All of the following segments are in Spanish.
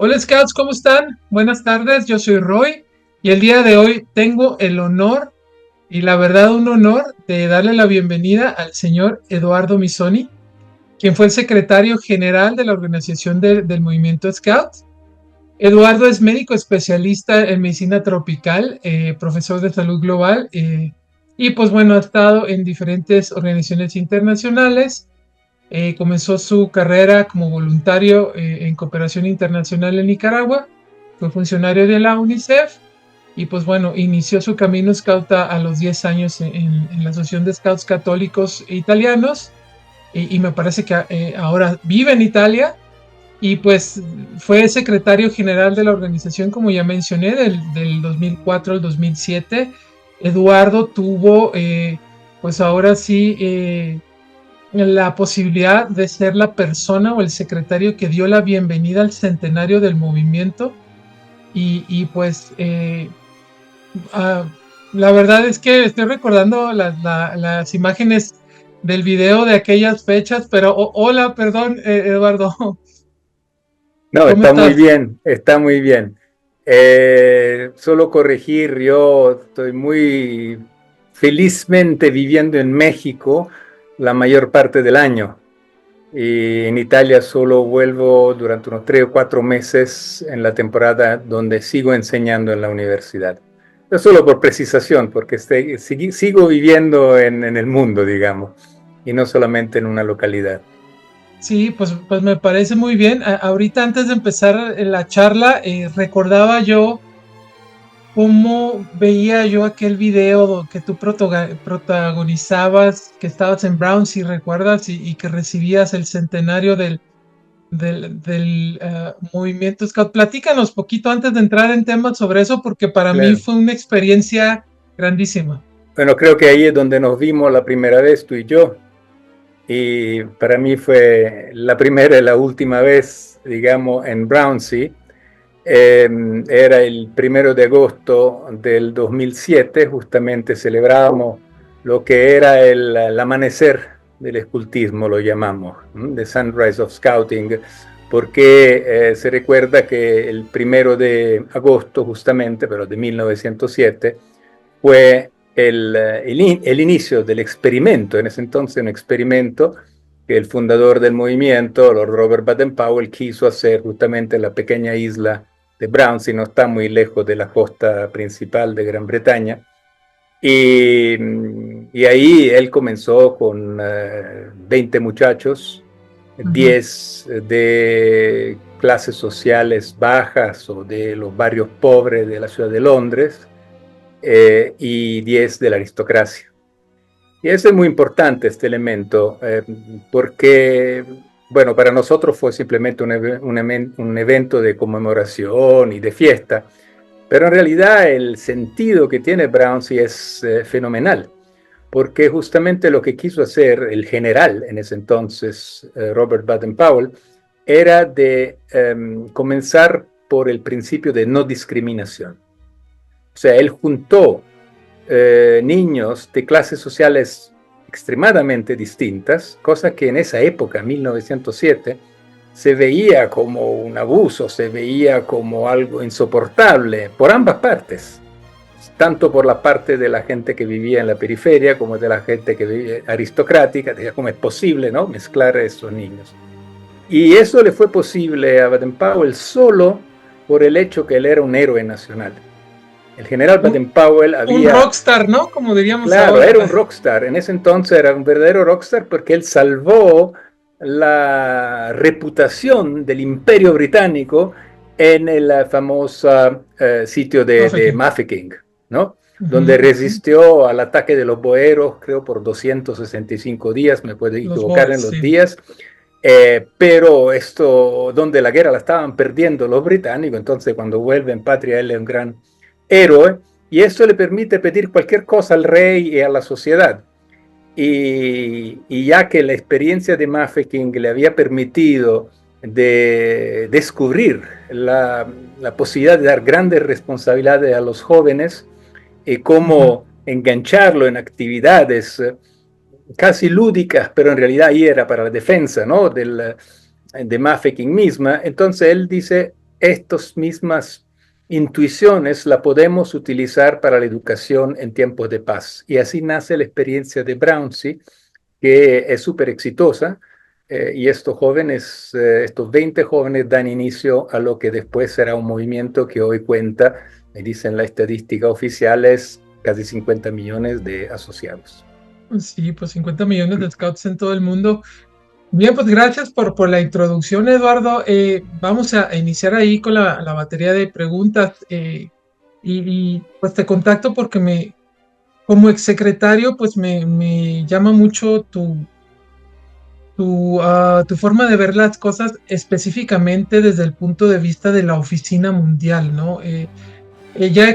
Hola Scouts, ¿cómo están? Buenas tardes, yo soy Roy y el día de hoy tengo el honor y la verdad un honor de darle la bienvenida al señor Eduardo Misoni, quien fue el secretario general de la organización del movimiento Scout. Eduardo es médico especialista en medicina tropical, profesor de salud global y pues bueno, ha estado en diferentes organizaciones internacionales. Comenzó su carrera como voluntario en cooperación internacional en Nicaragua, fue funcionario de la UNICEF y pues bueno, inició su camino scout a los 10 años en la Asociación de Scouts Católicos e Italianos y me parece que ahora vive en Italia y pues fue secretario general de la organización, como ya mencioné, del 2004 al 2007. Eduardo tuvo pues ahora sí la posibilidad de ser la persona o el secretario que dio la bienvenida al centenario del movimiento y pues uh, la verdad es que estoy recordando las imágenes del video de aquellas fechas, pero hola, perdón, Eduardo, No, ¿cómo está muy estás? bien, está muy bien. Solo corregir, yo estoy muy felizmente viviendo en México la mayor parte del año. Y en Italia solo vuelvo durante unos 3 o 4 meses en la temporada donde sigo enseñando en la universidad. Es solo por precisación, porque sigo viviendo en el mundo, digamos, y no solamente en una localidad. Sí, pues me parece muy bien. Ahorita antes de empezar la charla, recordaba yo cómo veía yo aquel video que tú protagonizabas, que estabas en Brown, si recuerdas, y que recibías el centenario del movimiento Scout. Platícanos poquito antes de entrar en temas sobre eso, porque para mí Claro. fue una experiencia grandísima. Bueno, creo que ahí es donde nos vimos la primera vez, tú y yo. Y para mí fue la primera y la última vez, digamos, en Brownsea. Era el 1 de agosto del 2007, justamente celebrábamos lo que era el amanecer del escultismo, lo llamamos, The Sunrise of Scouting, porque se recuerda que el 1 de agosto, justamente, pero de 1907, fue el inicio del experimento, en ese entonces un experimento que el fundador del movimiento, Lord Robert Baden-Powell, quiso hacer justamente en la pequeña isla de Brownsea, no está muy lejos de la costa principal de Gran Bretaña. Y ahí él comenzó con 20 muchachos, Ujú. 10 de clases sociales bajas o de los barrios pobres de la ciudad de Londres, y 10 de la aristocracia. Y eso es muy importante, este elemento, porque, bueno, para nosotros fue simplemente un evento de conmemoración y de fiesta, pero en realidad el sentido que tiene Brownsea es fenomenal, porque justamente lo que quiso hacer el general en ese entonces, Robert Baden-Powell, era de comenzar por el principio de no discriminación. O sea, él juntó niños de clases sociales extremadamente distintas, cosa que en esa época, 1907, se veía como un abuso, se veía como algo insoportable por ambas partes, tanto por la parte de la gente que vivía en la periferia como de la gente que vivía aristocrática, decía, ¿cómo es posible, no, mezclar a esos niños? Y eso le fue posible a Baden-Powell solo por el hecho que él era un héroe nacional. El general Un, Baden-Powell un había, rockstar, ¿no? Como diríamos claro, era un ahora. rockstar. En ese entonces era un verdadero rockstar porque él salvó la reputación del Imperio Británico en el famoso sitio de Mafeking. Mafeking, ¿no? Ujú, Donde ujú. resistió al ataque de los boeros, creo por 265 días, me puedo Los equivocar Boers, en los sí. días, pero esto, donde la guerra la estaban perdiendo los británicos, entonces cuando vuelve en patria él es un gran héroe, y esto le permite pedir cualquier cosa al rey y a la sociedad. Y ya que la experiencia de Mafeking le había permitido de descubrir la posibilidad de dar grandes responsabilidades a los jóvenes y Ujú. cómo engancharlo en actividades casi lúdicas, pero en realidad ahí era para la defensa, ¿no? De Mafeking misma. Entonces él dice, estas mismas intuiciones las podemos utilizar para la educación en tiempos de paz. Y así nace la experiencia de Brownsea, que es súper exitosa, y estos jóvenes, estos 20 jóvenes dan inicio a lo que después será un movimiento que hoy cuenta, me dicen la estadística oficial, es casi 50 millones de asociados. Sí, pues 50 millones de scouts en todo el mundo. Bien, pues gracias por la introducción, Eduardo. Vamos a iniciar ahí con la batería de preguntas. Pues te contacto porque como exsecretario, pues me llama mucho tu forma de ver las cosas específicamente desde el punto de vista de la oficina mundial, ¿no? Ya he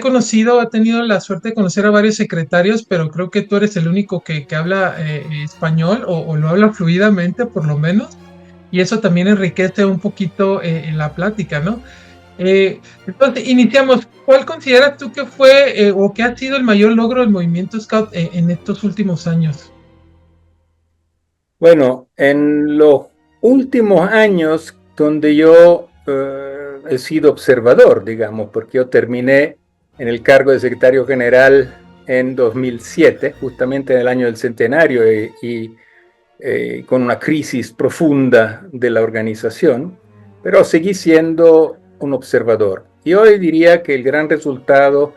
tenido la suerte de conocer a varios secretarios, pero creo que tú eres el único que habla español o lo habla fluidamente, por lo menos, y eso también enriquece un poquito en la plática, ¿no? Entonces, iniciamos. ¿Cuál consideras tú que fue o que ha sido el mayor logro del movimiento Scout en estos últimos años? Bueno, en los últimos años donde yo he sido observador, digamos, porque yo terminé en el cargo de secretario general en 2007, justamente en el año del centenario, con una crisis profunda de la organización, pero seguí siendo un observador. Y hoy diría que el gran resultado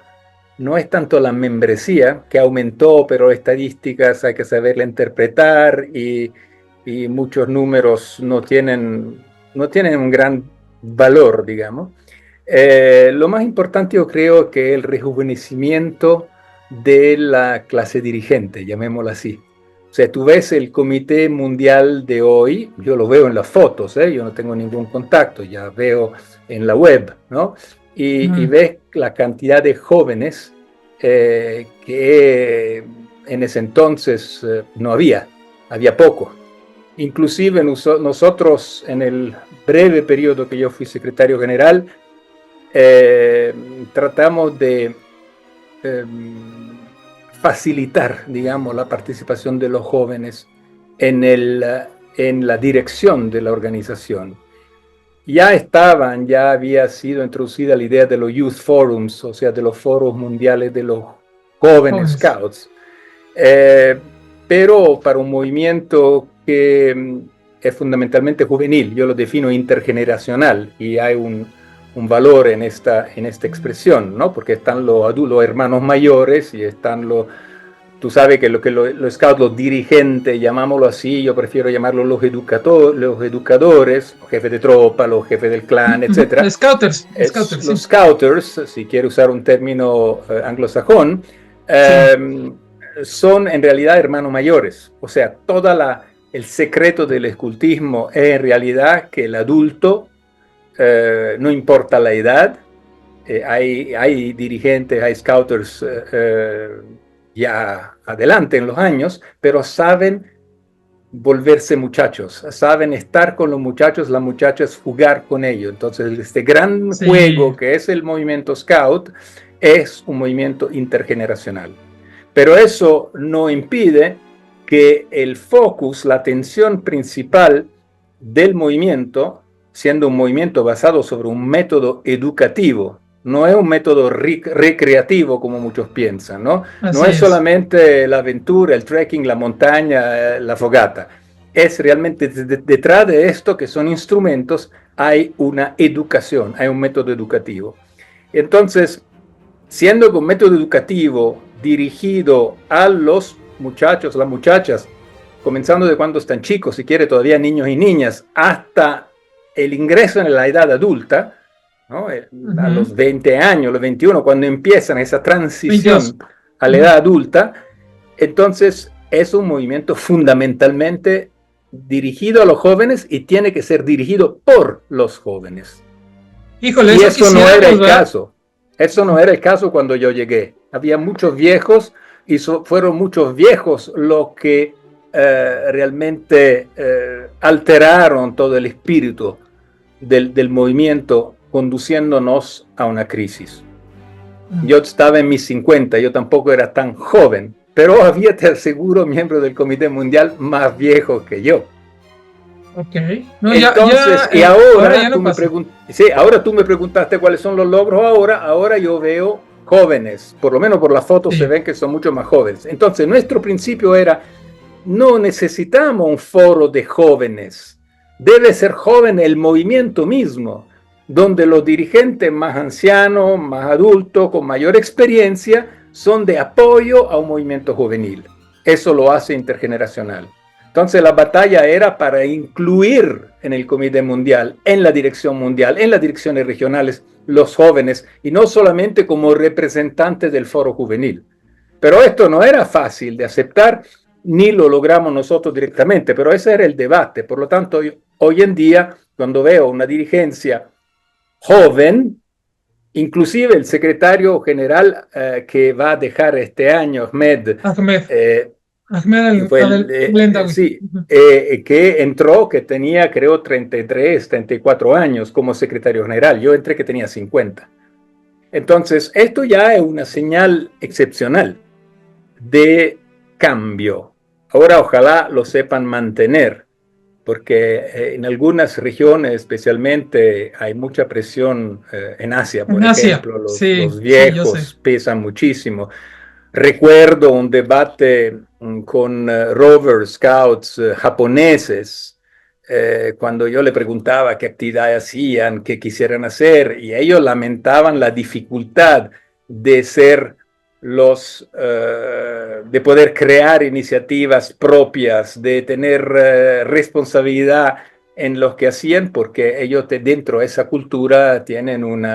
no es tanto la membresía, que aumentó, pero estadísticas hay que saberla interpretar y muchos números no tienen un gran valor, digamos. Lo más importante yo creo que el rejuvenecimiento de la clase dirigente, llamémoslo así. O sea, tú ves el Comité Mundial de hoy, yo lo veo en las fotos, yo no tengo ningún contacto, ya veo en la web, ¿no? Y ves la cantidad de jóvenes que en ese entonces no había poco. Inclusive nosotros en el breve periodo que yo fui secretario general, tratamos de facilitar, digamos, la participación de los jóvenes en la dirección de la organización. Ya había sido introducida la idea de los Youth Forums, o sea, de los foros mundiales de los jóvenes scouts, pero para un movimiento que es fundamentalmente juvenil, yo lo defino intergeneracional, y hay un valor en esta expresión, ¿no? Porque están los hermanos mayores y están tú sabes que los scouts, los dirigentes, llamámoslo así, yo prefiero llamarlos los educadores, los jefes de tropa, los jefes del clan, etc. Los scouters, los scouters, si quiero usar un término anglosajón, son en realidad hermanos mayores. O sea, el secreto del escultismo es en realidad que el adulto, no importa la edad, hay dirigentes, hay scouters ya adelante en los años, pero saben volverse muchachos, saben estar con los muchachos, las muchachas jugar con ellos. Entonces este gran juego que es el movimiento scout es un movimiento intergeneracional. Pero eso no impide que el focus, la atención principal del movimiento, siendo un movimiento basado sobre un método educativo, no es un método recreativo como muchos piensan, ¿no? No es solamente la aventura, el trekking, la montaña, la fogata. Es realmente detrás de esto, que son instrumentos, hay una educación, hay un método educativo. Entonces, siendo que un método educativo dirigido a los muchachos, las muchachas, comenzando de cuando están chicos, si quiere todavía niños y niñas, hasta el ingreso en la edad adulta, ¿no? A los 20 años, los 21, cuando empiezan esa transición a la edad adulta, entonces es un movimiento fundamentalmente dirigido a los jóvenes y tiene que ser dirigido por los jóvenes. Híjole, y eso no era el caso. Eso no era el caso cuando yo llegué. Había muchos viejos y fueron muchos viejos los que realmente alteraron todo el espíritu del movimiento, conduciéndonos a una crisis. Yo estaba en mis 50, yo tampoco era tan joven, pero había, te aseguro, miembros del Comité Mundial más viejos que yo. Ok. No, Entonces, y ahora ahora ya no pasa. sí, ahora tú me preguntaste cuáles son los logros ahora yo veo jóvenes, por lo menos por las fotos se Sí. ven que son mucho más jóvenes. Entonces, nuestro principio era, no necesitamos un foro de jóvenes, debe ser joven el movimiento mismo, donde los dirigentes más ancianos, más adultos, con mayor experiencia, son de apoyo a un movimiento juvenil. Eso lo hace intergeneracional. Entonces la batalla era para incluir en el Comité Mundial, en la dirección mundial, en las direcciones regionales, los jóvenes, y no solamente como representantes del foro juvenil. Pero esto no era fácil de aceptar, ni lo logramos nosotros directamente, pero ese era el debate. Por lo tanto, hoy en día, cuando veo una dirigencia joven, inclusive el secretario general que va a dejar este año, Ahmed, Ahmed. eh, Ahmed fue Lendawi. sí, que entró, que tenía creo 33, 34 años como secretario general. Yo entré que tenía 50. Entonces, esto ya es una señal excepcional de cambio. Ahora ojalá lo sepan mantener, porque en algunas regiones especialmente hay mucha presión en Asia, En por Asia. ejemplo, Sí, los sí, yo sé. viejos pesan muchísimo. Recuerdo un debate con Rover Scouts japoneses, cuando yo le preguntaba qué actividad hacían, qué quisieran hacer, y ellos lamentaban la dificultad de ser de poder crear iniciativas propias, de tener responsabilidad en lo que hacían, porque ellos dentro de esa cultura tienen un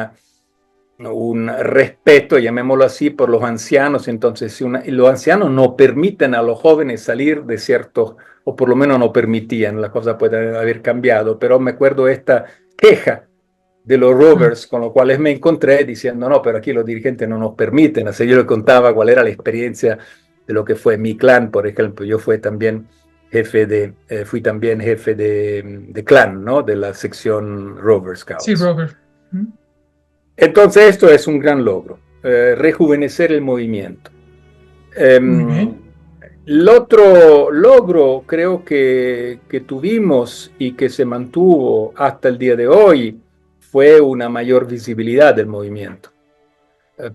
respeto, llamémoslo así, por los ancianos. Entonces, si los ancianos no permiten a los jóvenes salir de ciertos, o por lo menos no permitían, la cosa puede haber cambiado, pero me acuerdo esta queja de los Rovers, con los cuales me encontré diciendo, no, pero aquí los dirigentes no nos permiten. Así yo le contaba cuál era la experiencia de lo que fue mi clan, por ejemplo. Yo fui también jefe de clan, ¿no? De la sección Rover Sí, Scouts. Robert. Entonces esto es un gran logro, rejuvenecer el movimiento. Muy bien. El otro logro creo que tuvimos y que se mantuvo hasta el día de hoy fue una mayor visibilidad del movimiento.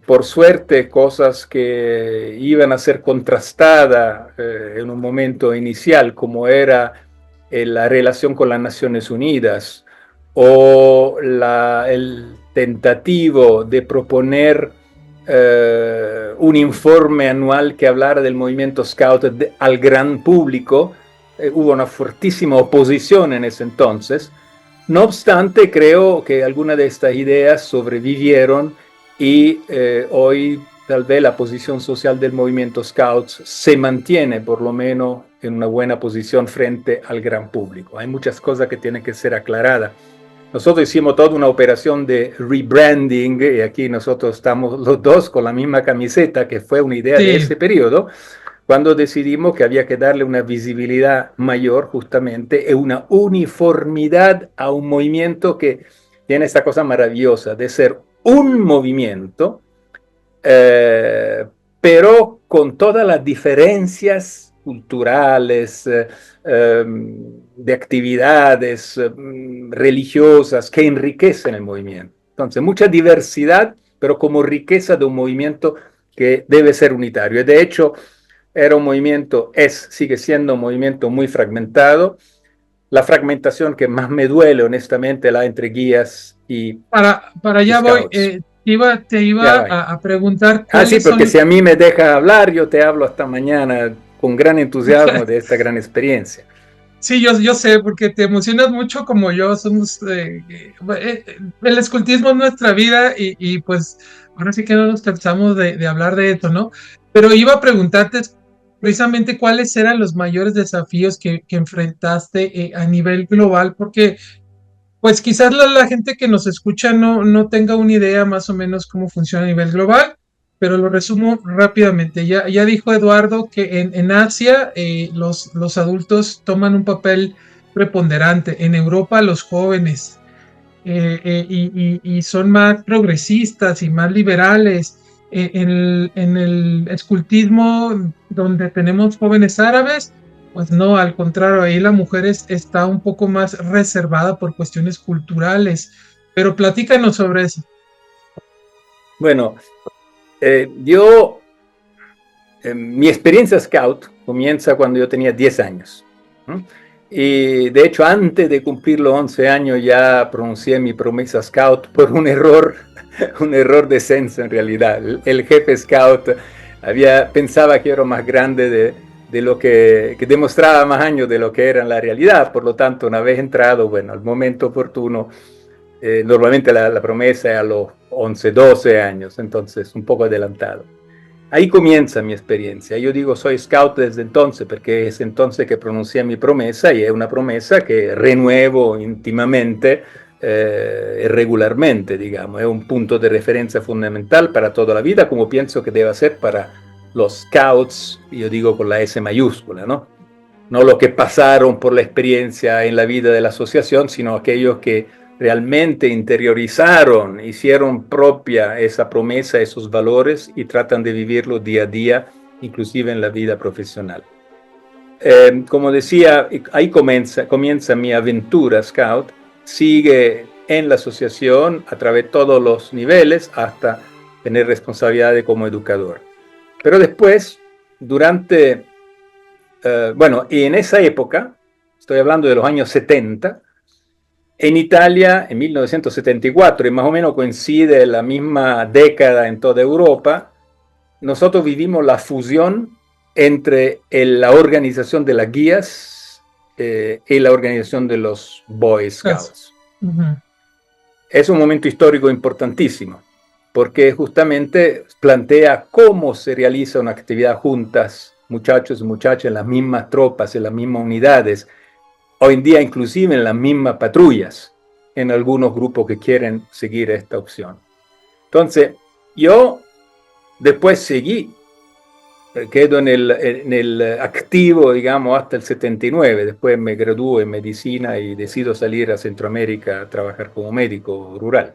Por suerte, cosas que iban a ser contrastadas en un momento inicial, como era la relación con las Naciones Unidas o el tentativo de proponer un informe anual que hablara del movimiento Scout al gran público. Hubo una fuertísima oposición en ese entonces. No obstante, creo que algunas de estas ideas sobrevivieron y hoy tal vez la posición social del movimiento Scouts se mantiene por lo menos en una buena posición frente al gran público. Hay muchas cosas que tienen que ser aclaradas. Nosotros hicimos toda una operación de rebranding y aquí nosotros estamos los dos con la misma camiseta, que fue una idea de Sí, ese periodo, cuando decidimos que había que darle una visibilidad mayor justamente y una uniformidad a un movimiento que tiene esta cosa maravillosa de ser un movimiento, pero con todas las diferencias culturales, de actividades religiosas que enriquecen el movimiento. Entonces, mucha diversidad, pero como riqueza de un movimiento que debe ser unitario. De hecho, era un movimiento, sigue siendo un movimiento muy fragmentado. La fragmentación que más me duele, honestamente, la entre guías para y allá voy. scouts. Te iba a preguntar Sí, cuáles porque son. si a mí me deja hablar, yo te hablo hasta mañana con gran entusiasmo de esta gran experiencia. Sí, yo sé, porque te emocionas mucho como yo. Somos, el escultismo es nuestra vida y pues ahora sí que no nos cansamos de hablar de esto, ¿no? Pero iba a preguntarte precisamente cuáles eran los mayores desafíos que enfrentaste a nivel global, porque pues quizás la gente que nos escucha no tenga una idea más o menos cómo funciona a nivel global, pero lo resumo rápidamente. Ya dijo Eduardo que en Asia los adultos toman un papel preponderante, en Europa los jóvenes, y son más progresistas y más liberales. En el escultismo, donde tenemos jóvenes árabes, Pues no, al contrario, ahí la mujer está un poco más reservada por cuestiones culturales. Pero platícanos sobre eso. Bueno, yo, mi experiencia scout comienza cuando yo tenía 10 años. ¿No? Y de hecho, antes de cumplir los 11 años ya pronuncié mi promesa scout por un error, un error de censo en realidad. El jefe scout pensaba que era más grande de lo que demostraba más años de lo que era en la realidad. Por lo tanto, una vez entrado, bueno, al momento oportuno, normalmente la promesa es a los 11, 12 años, entonces un poco adelantado. Ahí comienza mi experiencia. Yo digo soy scout desde entonces, porque es entonces que pronuncié mi promesa y es una promesa que renuevo íntimamente, regularmente, digamos. Es un punto de referencia fundamental para toda la vida, como pienso que debe ser para los scouts, yo digo con la S mayúscula, ¿no? No los que pasaron por la experiencia en la vida de la asociación, sino aquellos que realmente interiorizaron, hicieron propia esa promesa, esos valores y tratan de vivirlo día a día, inclusive en la vida profesional. Como decía, ahí comienza mi aventura scout, sigue en la asociación a través de todos los niveles hasta tener responsabilidades como educador. Pero después, durante, bueno, y en esa época, estoy hablando de los años 70, en Italia, en 1974, y más o menos coincide la misma década en toda Europa, nosotros vivimos la fusión entre la organización de las guías y la organización de los Boy Scouts. Uh-huh. Es un momento histórico importantísimo, porque justamente plantea cómo se realiza una actividad juntas, muchachos y muchachas, en las mismas tropas, en las mismas unidades, hoy en día inclusive en las mismas patrullas, en algunos grupos que quieren seguir esta opción. Entonces, yo después seguí, quedo en el activo, digamos, hasta el 79, después me gradúo en medicina y decido salir a Centroamérica a trabajar como médico rural.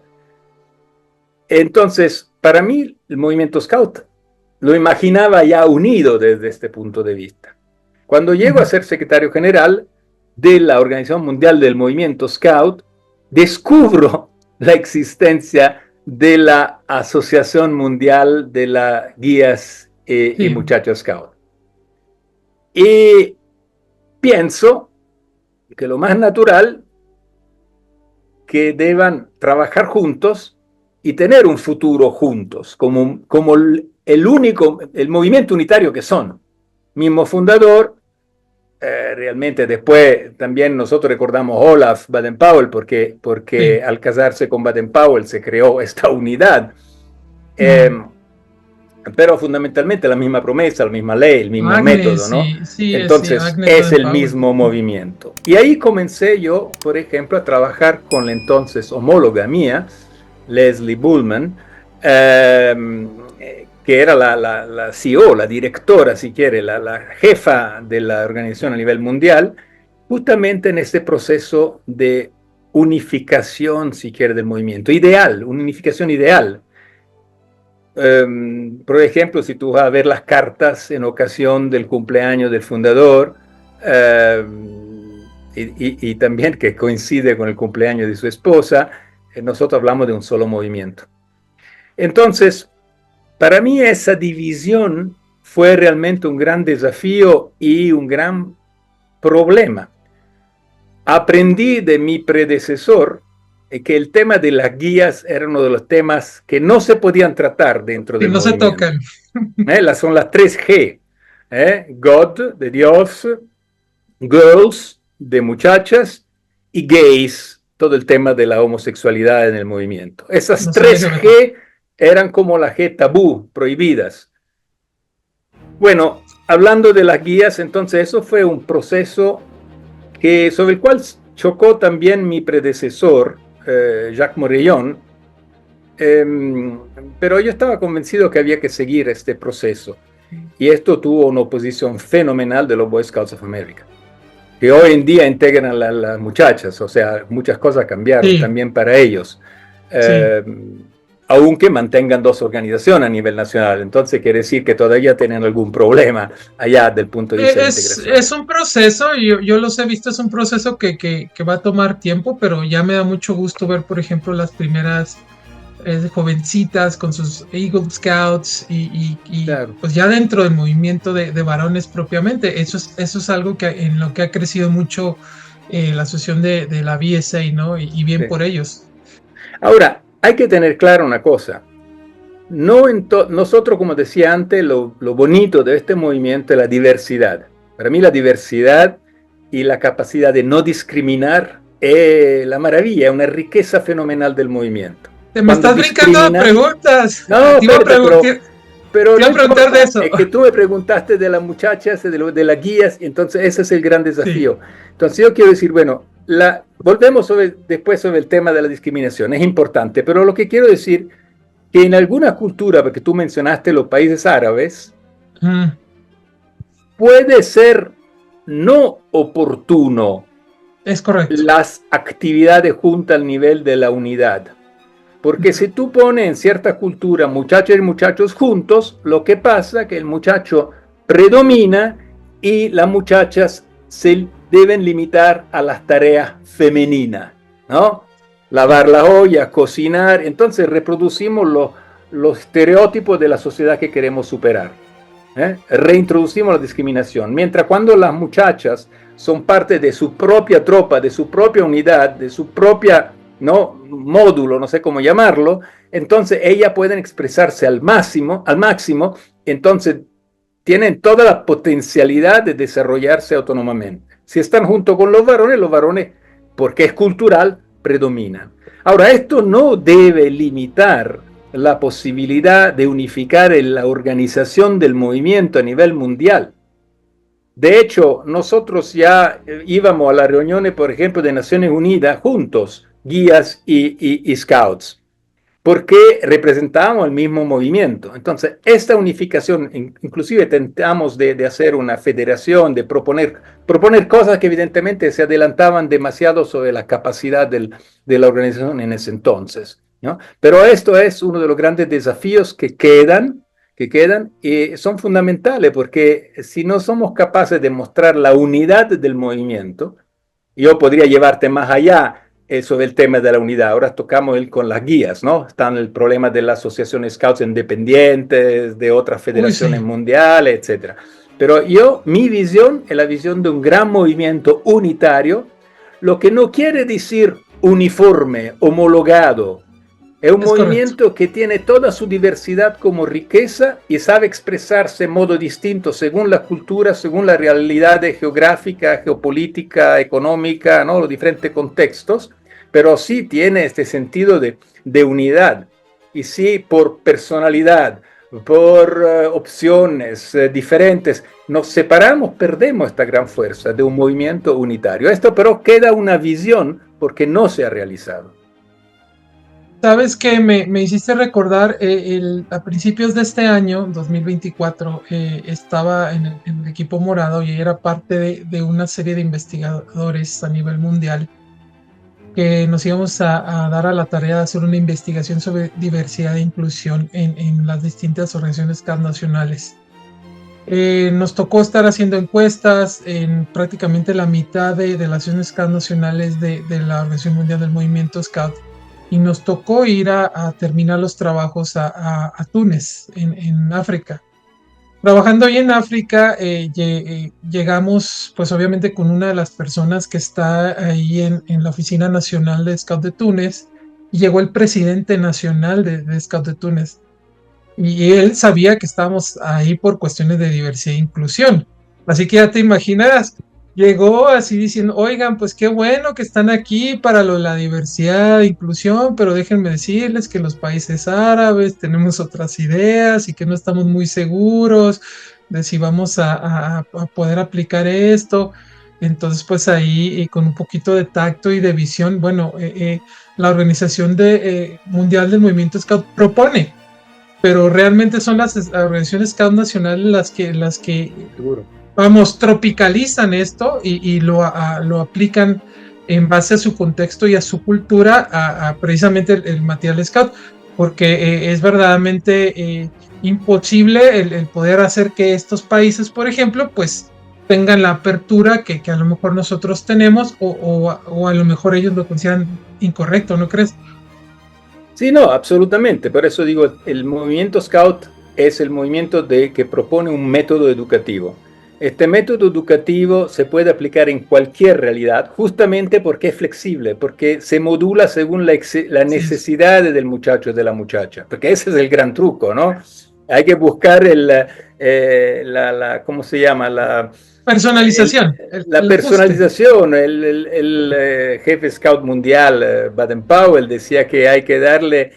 Entonces, para mí, el movimiento Scout lo imaginaba ya unido desde este punto de vista. Cuando llego a ser secretario general de la Organización Mundial del Movimiento Scout, descubro la existencia de la Asociación Mundial de las Guías y Muchachos Scout. Y pienso que lo más natural que deban trabajar juntos y tener un futuro juntos, como el movimiento unitario que son. Mismo fundador, realmente después también nosotros recordamos Olaf Baden-Powell porque al casarse con Baden-Powell se creó esta unidad. Pero fundamentalmente la misma promesa, la misma ley, el mismo método, ¿no? Entonces es el mismo movimiento. Y ahí comencé yo, por ejemplo, a trabajar con la entonces homóloga mía, Leslie Bullman, que era la CEO, la directora, si quiere, la jefa de la organización a nivel mundial, justamente en este proceso de unificación, si quiere, del movimiento. Ideal, una unificación ideal. Por ejemplo, si tú vas a ver las cartas en ocasión del cumpleaños del fundador, y también que coincide con el cumpleaños de su esposa, nosotros hablamos de un solo movimiento. Entonces, para mí esa división fue realmente un gran desafío y un gran problema. Aprendí de mi predecesor que el tema de las guías era uno de los temas que no se podían tratar dentro del movimiento. No se tocan. Son las 3G. God, de Dios, girls, de muchachas, y gays, todo el tema de la homosexualidad en el movimiento. Esas no 3G eran como la G tabú, prohibidas. Bueno, hablando de las guías, entonces eso fue un proceso sobre el cual chocó también mi predecesor, Jacques Morillon, pero yo estaba convencido que había que seguir este proceso. Y esto tuvo una oposición fenomenal de los Boy Scouts of America, que hoy en día integran a las muchachas, o sea, muchas cosas cambiaron también para ellos. aunque mantengan dos organizaciones a nivel nacional. Entonces quiere decir que todavía tienen algún problema allá del punto de vista de integración. Es un proceso, yo los he visto, es un proceso que va a tomar tiempo, pero ya me da mucho gusto ver, por ejemplo, las primeras jovencitas con sus Eagle Scouts y claro, pues ya dentro del movimiento de varones propiamente. Eso es algo que en lo que ha crecido mucho la asociación de la BSA, ¿no? Y bien sí, por ellos. Ahora, hay que tener claro una cosa. Nosotros, como decía antes, lo bonito de este movimiento es la diversidad. Para mí la diversidad y la capacidad de no discriminar es la maravilla, es una riqueza fenomenal del movimiento. Te me estás brincando de preguntas. No, pero te iba a preguntar de eso. Es que tú me preguntaste de las muchachas, de las guías, y entonces ese es el gran desafío. Sí. Entonces yo quiero decir, bueno, volvemos después sobre el tema de la discriminación, es importante, pero lo que quiero decir que en alguna cultura, porque tú mencionaste los países árabes, puede ser no oportuno, es correcto, las actividades juntas al nivel de la unidad. Porque si tú pones en cierta cultura muchachas y muchachos juntos, lo que pasa es que el muchacho predomina y las muchachas se deben limitar a las tareas femeninas, ¿no? Lavar la olla, cocinar. Entonces reproducimos los estereotipos de la sociedad que queremos superar. Reintroducimos la discriminación. Mientras cuando las muchachas son parte de su propia tropa, de su propia unidad, de su propia módulo, no sé cómo llamarlo, entonces ellas pueden expresarse al máximo, entonces tienen toda la potencialidad de desarrollarse autónomamente. Si están junto con los varones, porque es cultural, predominan. Ahora, esto no debe limitar la posibilidad de unificar la organización del movimiento a nivel mundial. De hecho, nosotros ya íbamos a las reuniones, por ejemplo, de Naciones Unidas juntos, guías y scouts, porque representábamos el mismo movimiento. Entonces, esta unificación, inclusive tentamos de hacer una federación, de proponer cosas que evidentemente se adelantaban demasiado sobre la capacidad de la organización en ese entonces, ¿no? Pero esto es uno de los grandes desafíos que quedan y son fundamentales, porque si no somos capaces de mostrar la unidad del movimiento, yo podría llevarte más allá sobre el tema de la unidad. Ahora tocamos con las guías, ¿no? Están el problema de la Asociación Scouts independientes, de otras federaciones mundiales, etc. Pero mi visión es la visión de un gran movimiento unitario, lo que no quiere decir uniforme, homologado. Es un movimiento que tiene toda su diversidad como riqueza y sabe expresarse de modo distinto según la cultura, según la realidad geográfica, geopolítica, económica, ¿no? Los diferentes contextos, pero sí tiene este sentido de unidad. Y sí, por personalidad, por opciones diferentes, nos separamos, perdemos esta gran fuerza de un movimiento unitario. Esto pero queda una visión porque no se ha realizado. Sabes que me hiciste recordar, a principios de este año, 2024, estaba en el equipo morado y era parte de una serie de investigadores a nivel mundial que nos íbamos a dar a la tarea de hacer una investigación sobre diversidad e inclusión en las distintas organizaciones nacionales. Nos tocó estar haciendo encuestas en prácticamente la mitad de las acciones nacionales de la Organización Mundial del Movimiento Scout. Y nos tocó ir a terminar los trabajos a Túnez, en África. Trabajando ahí en África, llegamos pues obviamente con una de las personas que está ahí en la Oficina Nacional de Scout de Túnez, y llegó el presidente nacional de Scout de Túnez. Y él sabía que estábamos ahí por cuestiones de diversidad e inclusión. Así que ya te imaginarás. Llegó así diciendo, oigan, pues qué bueno que están aquí para la diversidad e inclusión, pero déjenme decirles que los países árabes tenemos otras ideas y que no estamos muy seguros de si vamos a poder aplicar esto. Entonces, pues ahí con un poquito de tacto y de visión, bueno, la Organización Mundial del Movimiento Scout propone, pero realmente son las organizaciones Scout nacionales las que Seguro. Vamos, tropicalizan esto y lo aplican en base a su contexto y a su cultura, a precisamente el material Scout. porque es verdaderamente imposible el poder hacer que estos países, por ejemplo, pues tengan la apertura que a lo mejor nosotros tenemos o a lo mejor ellos lo consideran incorrecto, ¿no crees? Sí, no, absolutamente. Por eso digo, el movimiento Scout es el movimiento que propone un método educativo. Este método educativo se puede aplicar en cualquier realidad, justamente porque es flexible, porque se modula según la Así es. necesidad del muchacho o de la muchacha, porque ese es el gran truco, ¿no? Hay que buscar ¿cómo se llama? Personalización, La el ajuste. personalización. Jefe Scout mundial, Baden-Powell, decía que hay que darle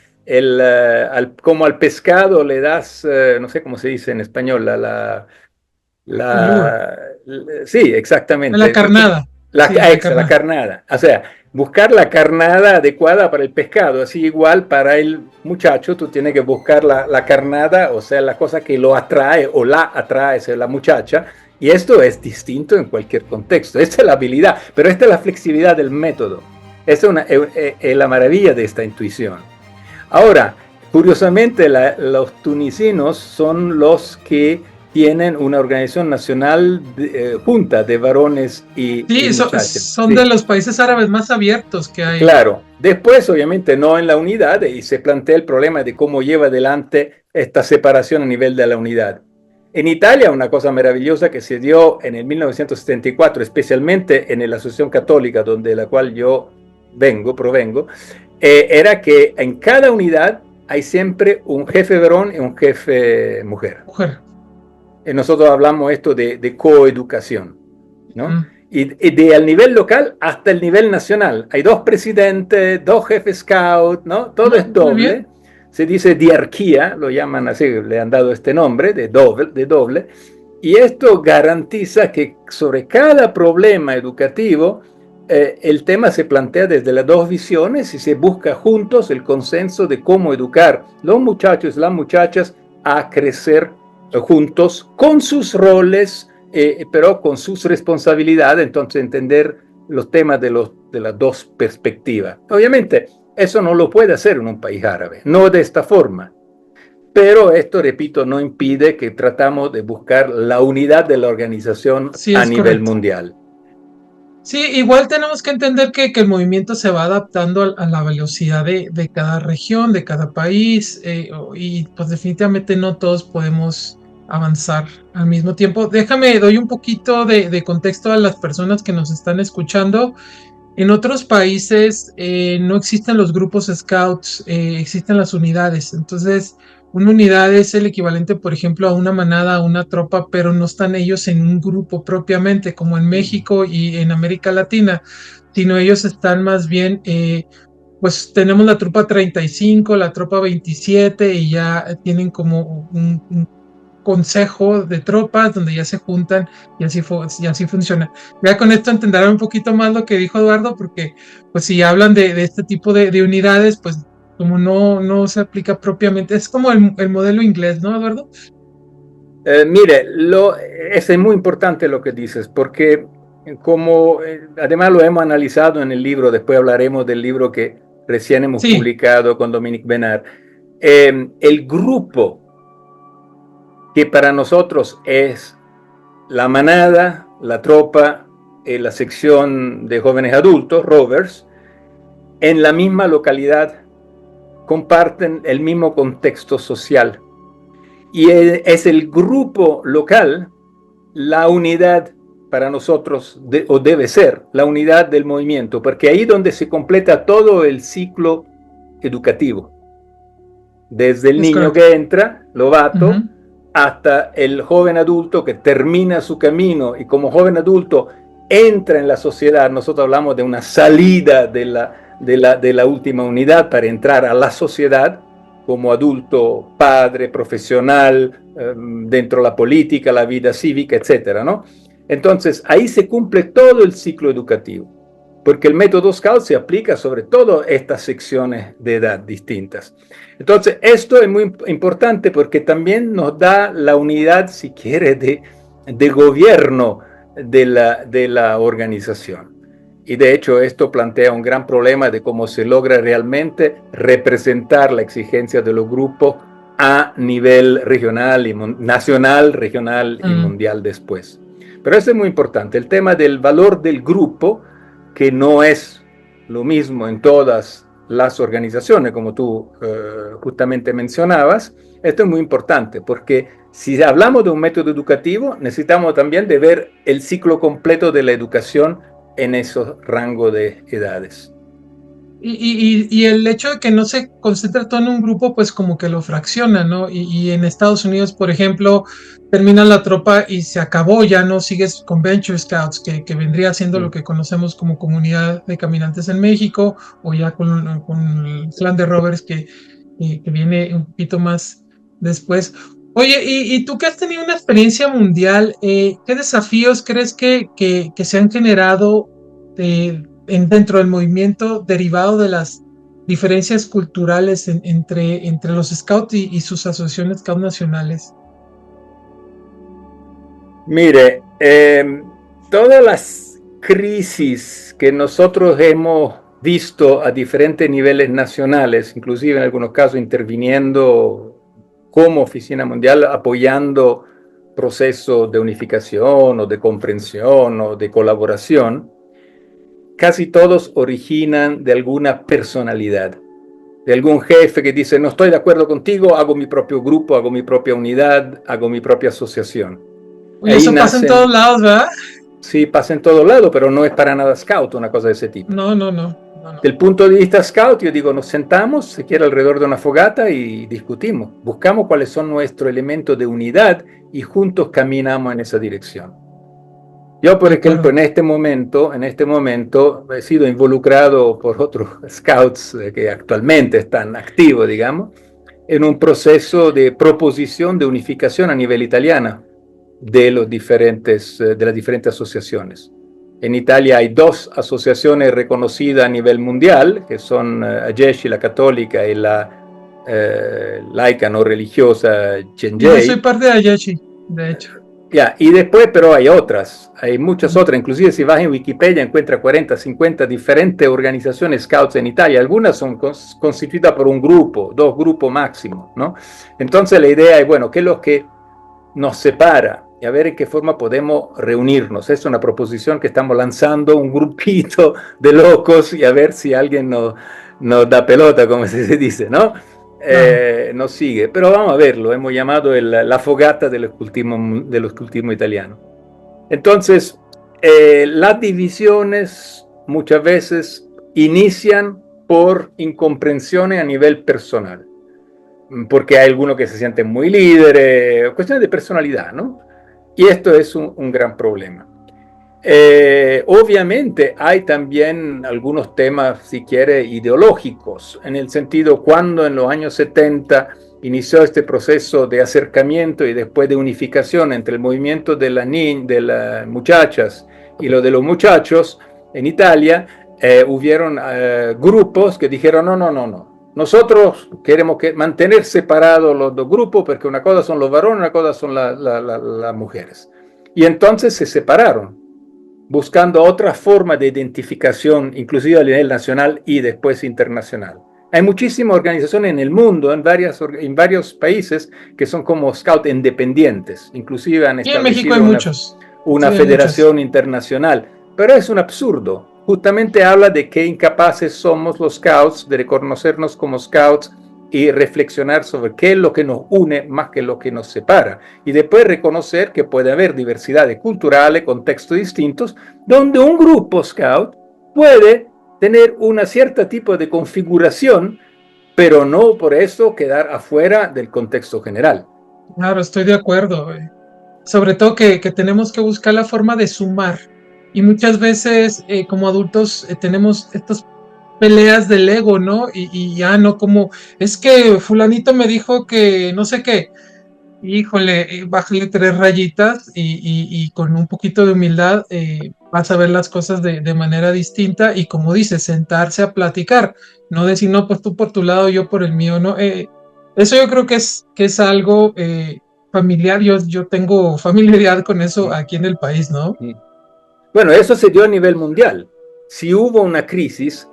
como al pescado le das, no sé cómo se dice en español, El lure, sí, la exactamente. carnada. Sí, la La carnada. carnada. O sea, buscar la carnada adecuada para el pescado. Así igual para el muchacho, tú tienes que buscar la carnada, o sea, la cosa que lo atrae o la atrae, es la muchacha. Y esto es distinto en cualquier contexto. Esta es la habilidad, pero esta es la flexibilidad del método. Esta es la maravilla de esta intuición. Ahora, curiosamente, los tunisinos son los que tienen una organización nacional junta de varones y Sí, muchachas. son de Sí, los países árabes más abiertos que hay. claro. Después, obviamente, no en la unidad, y se plantea el problema de cómo lleva adelante esta separación a nivel de la unidad. En Italia, una cosa maravillosa que se dio en el 1974, especialmente en la Asociación Católica, donde la cual yo provengo, era que en cada unidad hay siempre un jefe varón y un jefe mujer. Mujer. Nosotros hablamos esto de coeducación, ¿no? Mm. Y al nivel local hasta el nivel nacional. Hay dos presidentes, dos jefes scout, ¿no? Todo No, es muy bien. doble. Se dice diarquía, lo llaman así, le han dado este nombre de doble. Y esto garantiza que sobre cada problema educativo el tema se plantea desde las dos visiones y se busca juntos el consenso de cómo educar los muchachos y las muchachas a crecer juntos con sus roles, pero con sus responsabilidades. Entonces entender los temas de las dos perspectivas. Obviamente eso no lo puede hacer en un país árabe, no de esta forma. Pero esto, repito, no impide que tratamos de buscar la unidad de la organización Sí, a es nivel correcto. mundial. Sí, igual tenemos que entender que el movimiento se va adaptando a la velocidad de cada región, de cada país, y pues definitivamente no todos podemos avanzar al mismo tiempo. Déjame, doy un poquito de contexto a las personas que nos están escuchando. En otros países no existen los grupos scouts, existen las unidades. Entonces, una unidad es el equivalente, por ejemplo, a una manada, a una tropa, pero no están ellos en un grupo propiamente, como en México y en América Latina, sino ellos están más bien, pues tenemos la tropa 35, la tropa 27 y ya tienen como un consejo de tropas donde ya se juntan y así funciona. Ya con esto entenderán un poquito más lo que dijo Eduardo, porque pues si hablan de este tipo de unidades, pues como no se aplica propiamente, es como el modelo inglés, ¿no, Eduardo? Mire, es muy importante lo que dices, porque como además lo hemos analizado en el libro, después hablaremos del libro que recién hemos Sí, publicado con Dominique Benard, el grupo que para nosotros es la manada, la tropa, la sección de jóvenes adultos, Rovers, en la misma localidad comparten el mismo contexto social. Y es el grupo local la unidad para nosotros, o debe ser la unidad del movimiento, porque ahí donde se completa todo el ciclo educativo, desde el es niño correcto. que entra, novato, Ujú. hasta el joven adulto que termina su camino y como joven adulto entra en la sociedad. Nosotros hablamos de una salida de la última unidad para entrar a la sociedad como adulto, padre, profesional, dentro de la política, la vida cívica, etcétera, ¿no? Entonces, ahí se cumple todo el ciclo educativo, porque el método Scout se aplica sobre todo estas secciones de edad distintas. Entonces, esto es muy importante porque también nos da la unidad, si quiere, de gobierno de la organización. Y de hecho esto plantea un gran problema de cómo se logra realmente representar la exigencia de los grupos a nivel regional, y nacional, regional y mundial después. Pero eso es muy importante, el tema del valor del grupo, que no es lo mismo en todas las organizaciones, como tú justamente mencionabas. Esto es muy importante, porque si hablamos de un método educativo, necesitamos también de ver el ciclo completo de la educación en esos rangos de edades. Y el hecho de que no se concentra todo en un grupo, pues como que lo fracciona, ¿no? Y en Estados Unidos, por ejemplo, termina la tropa y se acabó, ya no sigues con Venture Scouts, que vendría siendo lo que conocemos como comunidad de caminantes en México, o ya con el clan de Rovers que viene un poquito más después. Oye, y tú que has tenido una experiencia mundial, ¿qué desafíos crees que se han generado dentro del movimiento derivado de las diferencias culturales entre los scouts y sus asociaciones scout nacionales? Mire, todas las crisis que nosotros hemos visto a diferentes niveles nacionales, inclusive en algunos casos interviniendo como Oficina Mundial, apoyando procesos de unificación o de comprensión o de colaboración, casi todos originan de alguna personalidad, de algún jefe que dice, no estoy de acuerdo contigo, hago mi propio grupo, hago mi propia unidad, hago mi propia asociación. Oye, eso pasa en todos lados, ¿verdad? Sí, pasa en todo lado, pero no es para nada scout una cosa de ese tipo. No. Del punto de vista scout, yo digo, nos sentamos, si quiere, alrededor de una fogata y discutimos. Buscamos cuáles son nuestros elementos de unidad y juntos caminamos en esa dirección. Yo, por ejemplo, en este momento he sido involucrado por otros scouts que actualmente están activos, digamos, en un proceso de proposición de unificación a nivel italiana de las diferentes asociaciones. En Italia hay 2 asociaciones reconocidas a nivel mundial, que son AGESCI, la católica, y la laica no religiosa CENJEI. Yo soy parte de AGESCI, de hecho. Y después, pero hay otras, hay muchas otras, inclusive si vas en Wikipedia encuentras 40, 50 diferentes organizaciones scouts en Italia, algunas son constituidas por un grupo, 2 grupos máximo, ¿no? Entonces la idea es, bueno, ¿qué es lo que nos separa? Y a ver en qué forma podemos reunirnos. Es una proposición que estamos lanzando, un grupito de locos, y a ver si alguien nos da pelota, como se dice, ¿no? Nos sigue, pero vamos a verlo, hemos llamado la fogata del escultismo italiano. Entonces, las divisiones muchas veces inician por incomprensiones a nivel personal, porque hay algunos que se sienten muy líderes, cuestiones de personalidad, ¿no? Y esto es un gran problema. Obviamente hay también algunos temas, si quiere, ideológicos, en el sentido cuando en los años 70 inició este proceso de acercamiento y después de unificación entre el movimiento de las muchachas y lo de los muchachos en Italia, hubieron grupos que dijeron no. Nosotros queremos mantener separados los 2 grupos, porque una cosa son los varones, una cosa son las mujeres. Y entonces se separaron, buscando otra forma de identificación, inclusive a nivel nacional y después internacional. Hay muchísimas organizaciones en el mundo, en varios países, que son como scout independientes, inclusive han establecido una federación internacional, pero es un absurdo. Justamente habla de qué incapaces somos los scouts de reconocernos como scouts y reflexionar sobre qué es lo que nos une más que lo que nos separa. Y después reconocer que puede haber diversidades culturales, contextos distintos, donde un grupo scout puede tener una cierta tipo de configuración, pero no por eso quedar afuera del contexto general. Claro, estoy de acuerdo. Sobre todo que tenemos que buscar la forma de sumar. Y muchas veces como adultos tenemos estas peleas del ego, ¿no? Y ya no como, es que fulanito me dijo que no sé qué. Híjole, bájale 3 rayitas y con un poquito de humildad vas a ver las cosas de manera distinta y como dices, sentarse a platicar, no decir, no, pues tú por tu lado, yo por el mío, ¿no? Eso yo creo que es algo familiar, yo tengo familiaridad con eso aquí en el país, ¿no? Bueno, eso se dio a nivel mundial. si hubo una crisis,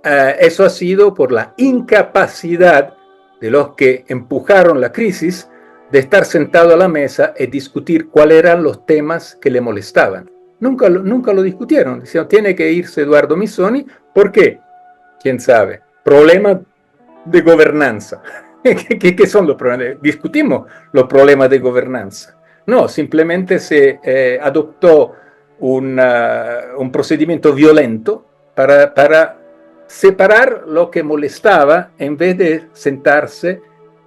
eso ha sido por la incapacidad de los que empujaron la crisis de estar sentado a la mesa y discutir cuáles eran los temas que le molestaban. Nunca lo discutieron. Decían, tiene que irse Eduardo Missoni. ¿Por qué? ¿Quién sabe? Problemas de gobernanza. ¿Qué son los problemas? Discutimos los problemas de gobernanza. No, simplemente se adoptó un procedimiento violento para separar lo que molestaba en vez de sentarse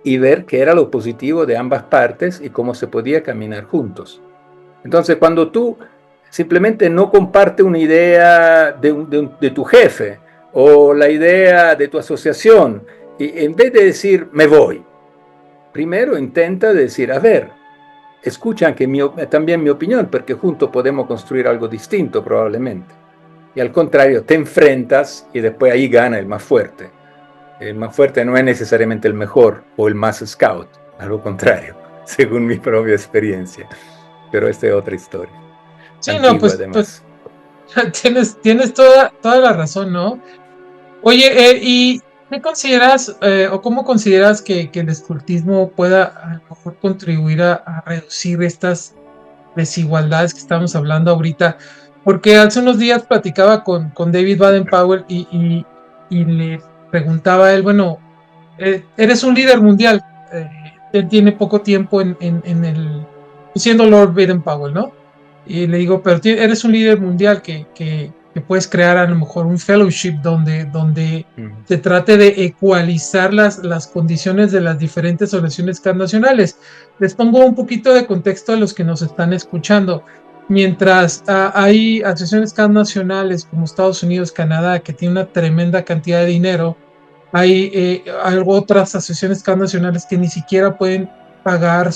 y ver qué era lo positivo de ambas partes y cómo se podía caminar juntos. Entonces, cuando tú simplemente no compartes una idea de tu jefe o la idea de tu asociación, y en vez de decir, me voy, primero intenta decir, a ver, escuchan que también mi opinión, porque juntos podemos construir algo distinto probablemente. Y al contrario, te enfrentas y después ahí gana el más fuerte. El más fuerte no es necesariamente el mejor o el más scout, a lo contrario, según mi propia experiencia. Pero esta es otra historia. Sí, Antigua, no, pues además. tienes toda la razón, ¿no? Oye, ¿y qué consideras o cómo consideras que el escultismo pueda a lo mejor contribuir a reducir estas desigualdades que estamos hablando ahorita? Porque hace unos días platicaba con David Baden-Powell y le preguntaba a él, bueno, eres un líder mundial, él tiene poco tiempo en el, siendo Lord Baden-Powell, ¿no? Y le digo, pero eres un líder mundial que puedes crear a lo mejor un fellowship donde se trate de ecualizar las condiciones de las diferentes organizaciones transnacionales. Les pongo un poquito de contexto a los que nos están escuchando. Mientras hay asociaciones transnacionales como Estados Unidos, Canadá, que tiene una tremenda cantidad de dinero, hay otras asociaciones transnacionales que ni siquiera pueden pagar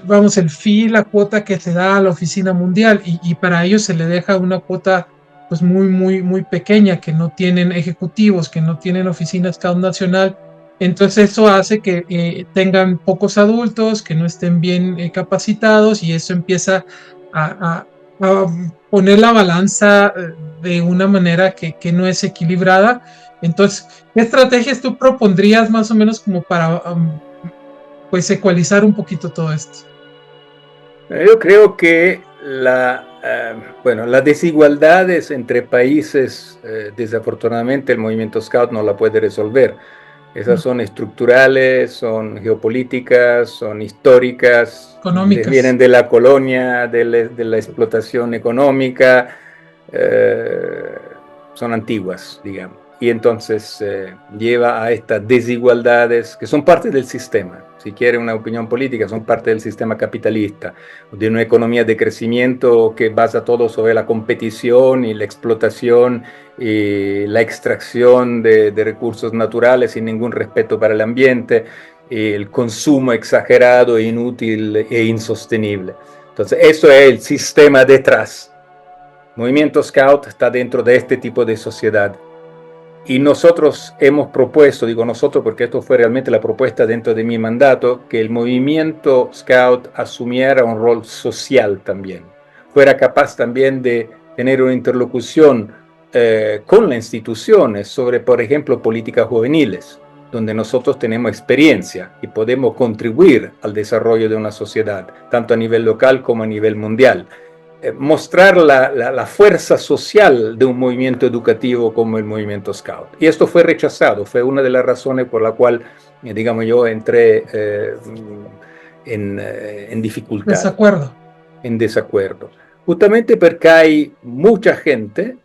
vamos, el fee, la cuota que se da a la oficina mundial y para ellos se le deja una cuota pues muy pequeña, que no tienen ejecutivos, que no tienen oficinas transnacional. Entonces eso hace que tengan pocos adultos, que no estén bien capacitados y eso empieza a poner la balanza de una manera que no es equilibrada. Entonces, ¿qué estrategias tú propondrías más o menos como para pues ecualizar un poquito todo esto? Yo creo que las desigualdades entre países, desafortunadamente el movimiento Scout no la puede resolver. Esas No, son estructurales, son geopolíticas, son históricas, económicas. vienen de la colonia, de la explotación económica, eh, son antiguas, digamos. Y entonces lleva a estas desigualdades que son parte del sistema. Si quiere una opinión política, son parte del sistema capitalista, de una economía de crecimiento que basa todo sobre la competición y la explotación y la extracción de recursos naturales sin ningún respeto para el ambiente, y el consumo exagerado, inútil e insostenible. Entonces, eso es el sistema detrás. Movimiento Scout está dentro de este tipo de sociedad. Y nosotros hemos propuesto, digo nosotros porque esto fue realmente la propuesta dentro de mi mandato, que el movimiento Scout asumiera un rol social también, fuera capaz también de tener una interlocución con las instituciones sobre, por ejemplo, políticas juveniles, donde nosotros tenemos experiencia y podemos contribuir al desarrollo de una sociedad, tanto a nivel local como a nivel mundial. Mostrar la fuerza social de un movimiento educativo como el movimiento Scout. Y esto fue rechazado, fue una de las razones por la cual, digamos, yo entré en dificultad, Desacuerdo. en desacuerdo. Justamente porque hay mucha gente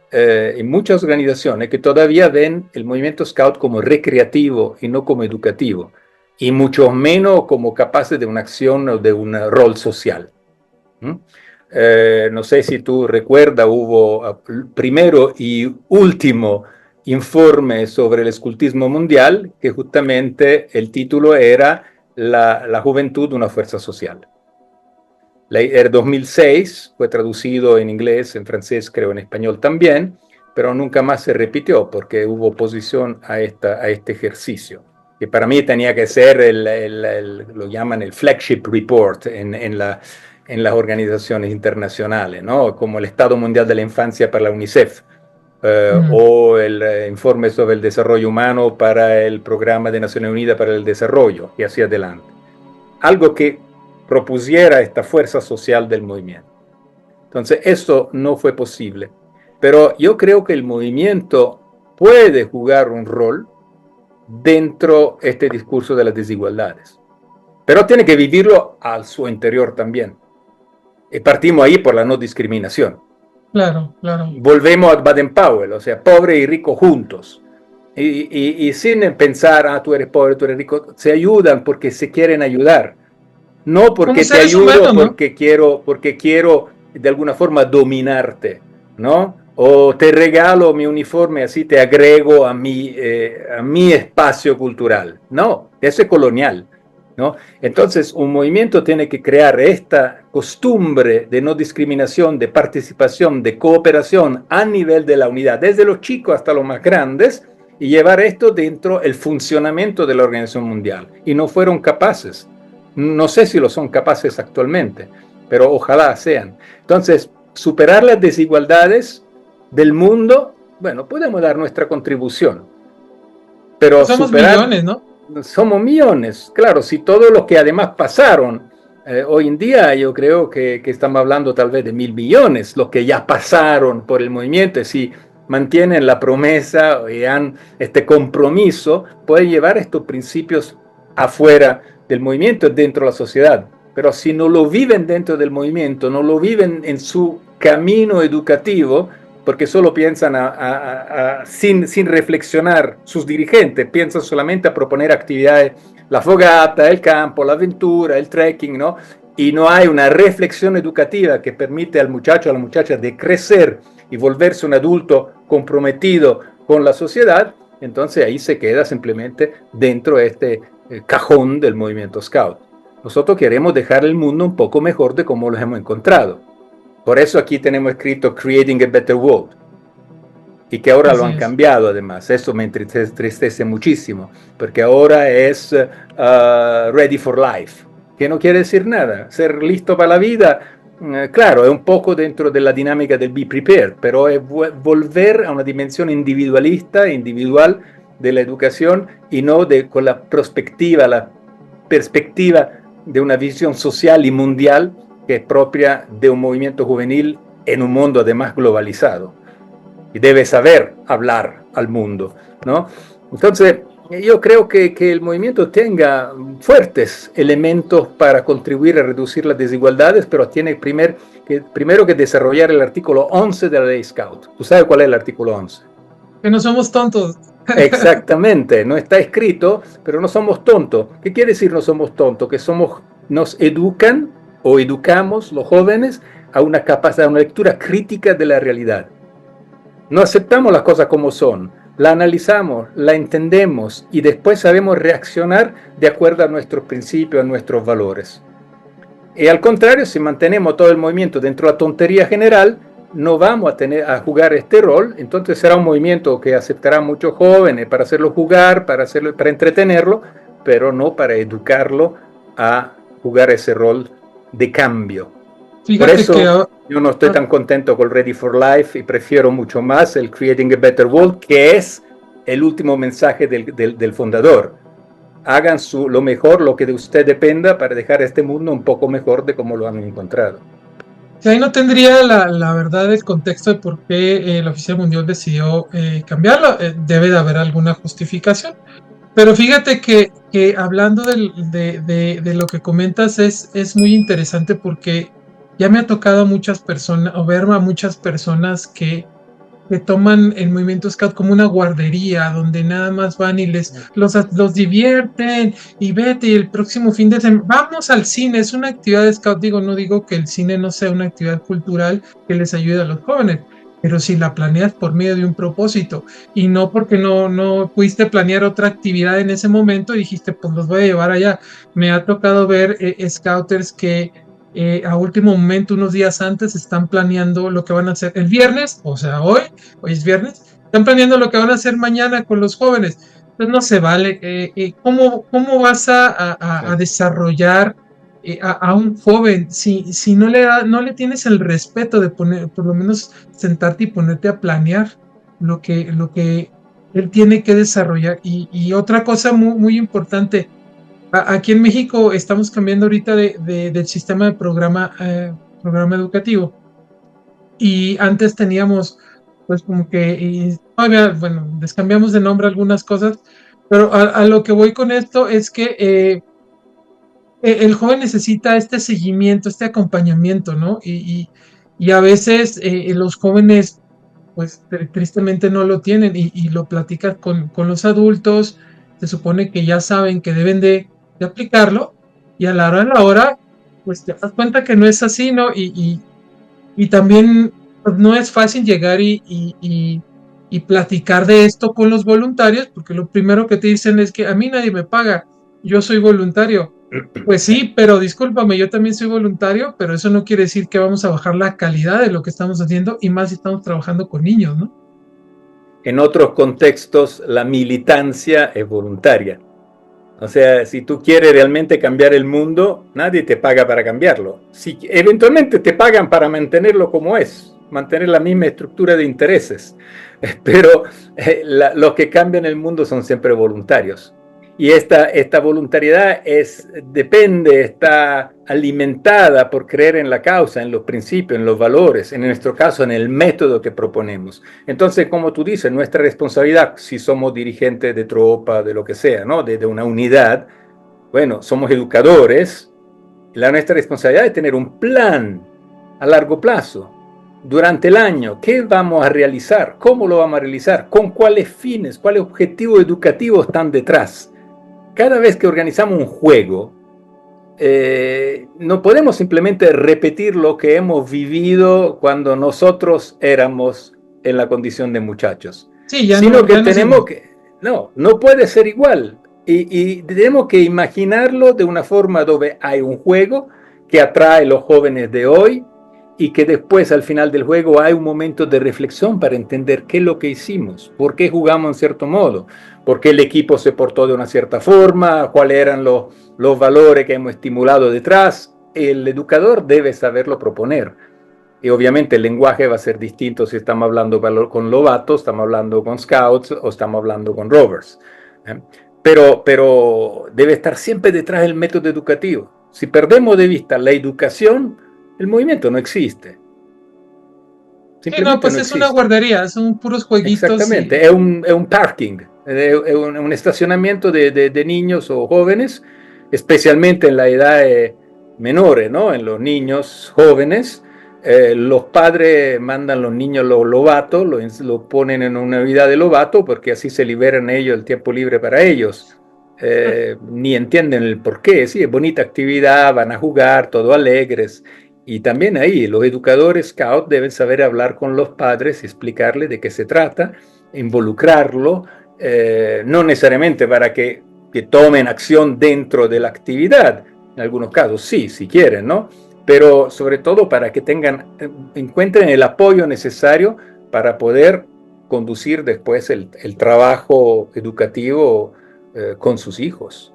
y muchas organizaciones que todavía ven el movimiento Scout como recreativo y no como educativo, y mucho menos como capaces de una acción o de un rol social. No sé si tú recuerdas, hubo primero y último informe sobre el escultismo mundial, que justamente el título era La juventud, una fuerza social. El 2006 fue traducido en inglés, en francés, creo en español también, pero nunca más se repitió porque hubo oposición a este ejercicio, que para mí tenía que ser lo llaman el flagship report en las organizaciones internacionales, ¿no? Como el Estado Mundial de la Infancia para la UNICEF, o el informe sobre el desarrollo humano para el Programa de Naciones Unidas para el Desarrollo, y así adelante. Algo que propusiera esta fuerza social del movimiento. Entonces, esto no fue posible. Pero yo creo que el movimiento puede jugar un rol dentro de este discurso de las desigualdades. Pero tiene que vivirlo a su interior también. Y partimos ahí por la no discriminación. Claro, claro. Volvemos a Baden-Powell, o sea, pobre y rico juntos. Y sin pensar, tú eres pobre, tú eres rico, se ayudan porque se quieren ayudar. No porque te ayudo, humanos, ¿no? porque quiero de alguna forma dominarte, ¿no? O te regalo mi uniforme, así te agrego a mi espacio cultural. No, eso es colonial, ¿no? Entonces, un movimiento tiene que crear esta costumbre de no discriminación, de participación, de cooperación a nivel de la unidad, desde los chicos hasta los más grandes, y llevar esto dentro del funcionamiento de la Organización Mundial. Y no fueron capaces. No sé si lo son capaces actualmente, pero ojalá sean. Entonces, superar las desigualdades del mundo, bueno, podemos dar nuestra contribución. Pero somos millones, ¿no? Somos millones, claro, si todos los que además pasaron, hoy en día yo creo que estamos hablando tal vez de 1.000 millones, los que ya pasaron por el movimiento, y si mantienen la promesa y han este compromiso, pueden llevar estos principios afuera del movimiento, dentro de la sociedad. Pero si no lo viven dentro del movimiento, no lo viven en su camino educativo, porque solo piensan sin reflexionar, sus dirigentes piensan solamente a proponer actividades, la fogata, el campo, la aventura, el trekking, ¿no? Y no hay una reflexión educativa que permite al muchacho, a la muchacha de crecer y volverse un adulto comprometido con la sociedad. Entonces ahí se queda simplemente dentro de este cajón del movimiento Scout. Nosotros queremos dejar el mundo un poco mejor de como lo hemos encontrado. Por eso aquí tenemos escrito Creating a Better World. Y que ahora lo han cambiado además. Eso me entristece muchísimo. Porque ahora es Ready for Life. Que no quiere decir nada. Ser listo para la vida, claro, es un poco dentro de la dinámica del Be Prepared. Pero es volver a una dimensión individualista, individual de la educación, y no con la perspectiva de una visión social y mundial que es propia de un movimiento juvenil en un mundo además globalizado. Y debe saber hablar al mundo, ¿no? Entonces, yo creo que el movimiento tenga fuertes elementos para contribuir a reducir las desigualdades, pero tiene primero que desarrollar el artículo 11 de la ley Scout. ¿Tú sabes cuál es el artículo 11? Que no somos tontos. Exactamente, no está escrito, pero no somos tontos. ¿Qué quiere decir no somos tontos? Que nos educan o educamos los jóvenes a una capacidad, a una lectura crítica de la realidad. No aceptamos las cosas como son, la analizamos, la entendemos y después sabemos reaccionar de acuerdo a nuestros principios, a nuestros valores. Y al contrario, si mantenemos todo el movimiento dentro de la tontería general, no vamos a jugar este rol. Entonces será un movimiento que aceptará a muchos jóvenes para hacerlo jugar, para entretenerlo, pero no para educarlo a jugar ese rol de cambio. Fíjate. Por eso yo no estoy tan contento con Ready for Life y prefiero mucho más el Creating a Better World, que es el último mensaje del fundador. Hagan lo mejor, lo que de usted dependa, para dejar este mundo un poco mejor de como lo han encontrado. Y ahí no tendría la verdad el contexto de por qué la Oficina Mundial decidió cambiarlo. Debe de haber alguna justificación. Pero fíjate que hablando de lo que comentas es muy interesante, porque ya me ha tocado a muchas personas, o ver a muchas personas que toman el movimiento Scout como una guardería, donde nada más van y los divierten, y vete, y el próximo fin de semana, vamos al cine, es una actividad de Scout. No digo que el cine no sea una actividad cultural que les ayude a los jóvenes, pero si la planeas por medio de un propósito, y no porque no pudiste planear otra actividad en ese momento y dijiste, pues los voy a llevar allá. Me ha tocado ver scouters que a último momento, unos días antes, están planeando lo que van a hacer el viernes, o sea, hoy es viernes, están planeando lo que van a hacer mañana con los jóvenes. Entonces no se vale. ¿Cómo vas a desarrollar a un joven, si no le tienes el respeto de poner, por lo menos sentarte y ponerte a planear lo que él tiene que desarrollar. Y otra cosa muy, muy importante, aquí en México estamos cambiando ahorita del sistema de programa educativo. Y antes teníamos, pues como que, y todavía, bueno, les cambiamos de nombre algunas cosas, pero a lo que voy con esto es que el joven necesita este seguimiento, este acompañamiento, ¿no? Y a veces los jóvenes, pues tristemente no lo tienen y lo platicas con los adultos, se supone que ya saben que deben de aplicarlo y a la hora, pues te das cuenta que no es así, ¿no? Y también pues, no es fácil llegar y platicar de esto con los voluntarios, porque lo primero que te dicen es que a mí nadie me paga, yo soy voluntario. Pues sí, pero discúlpame, yo también soy voluntario, pero eso no quiere decir que vamos a bajar la calidad de lo que estamos haciendo y más si estamos trabajando con niños, ¿no? En otros contextos, la militancia es voluntaria. O sea, si tú quieres realmente cambiar el mundo, nadie te paga para cambiarlo. Si eventualmente te pagan para mantenerlo como es, mantener la misma estructura de intereses, pero los que cambian el mundo son siempre voluntarios. Y esta voluntariedad depende, está alimentada por creer en la causa, en los principios, en los valores, en nuestro caso, en el método que proponemos. Entonces, como tú dices, nuestra responsabilidad, si somos dirigentes de tropa, de lo que sea, ¿no? de una unidad, bueno, somos educadores, nuestra responsabilidad es tener un plan a largo plazo, durante el año, qué vamos a realizar, cómo lo vamos a realizar, con cuáles fines, cuáles objetivos educativos están detrás. Cada vez que organizamos un juego, no podemos simplemente repetir lo que hemos vivido cuando nosotros éramos en la condición de muchachos, Sí, sino que ya no es tenemos igual. que, no puede ser igual. Y tenemos que imaginarlo de una forma donde hay un juego que atrae a los jóvenes de hoy y que después al final del juego hay un momento de reflexión para entender qué es lo que hicimos, por qué jugamos en cierto modo, por qué el equipo se portó de una cierta forma, cuáles eran los valores que hemos estimulado detrás. El educador debe saberlo proponer. Y obviamente el lenguaje va a ser distinto si estamos hablando con lobatos, estamos hablando con scouts o estamos hablando con rovers. ¿Eh? Pero debe estar siempre detrás del método educativo. Si perdemos de vista la educación, el movimiento no existe. Sí, no, Simplemente pues no es una existe. guardería, son puros jueguitos Exactamente, y es un parking, es un estacionamiento de niños o jóvenes, especialmente en la edad menores, ¿no? En los niños jóvenes, los padres mandan los niños los lobatos, lo ponen en una vida de lobato porque así se liberan ellos el tiempo libre para ellos. Ni entienden el por qué, sí, es bonita actividad, van a jugar, todo alegres. Y también ahí los educadores scout deben saber hablar con los padres y explicarles de qué se trata, involucrarlo, no necesariamente para que tomen acción dentro de la actividad, en algunos casos sí, si quieren, ¿no? Pero sobre todo para que encuentren el apoyo necesario para poder conducir después el trabajo educativo con sus hijos.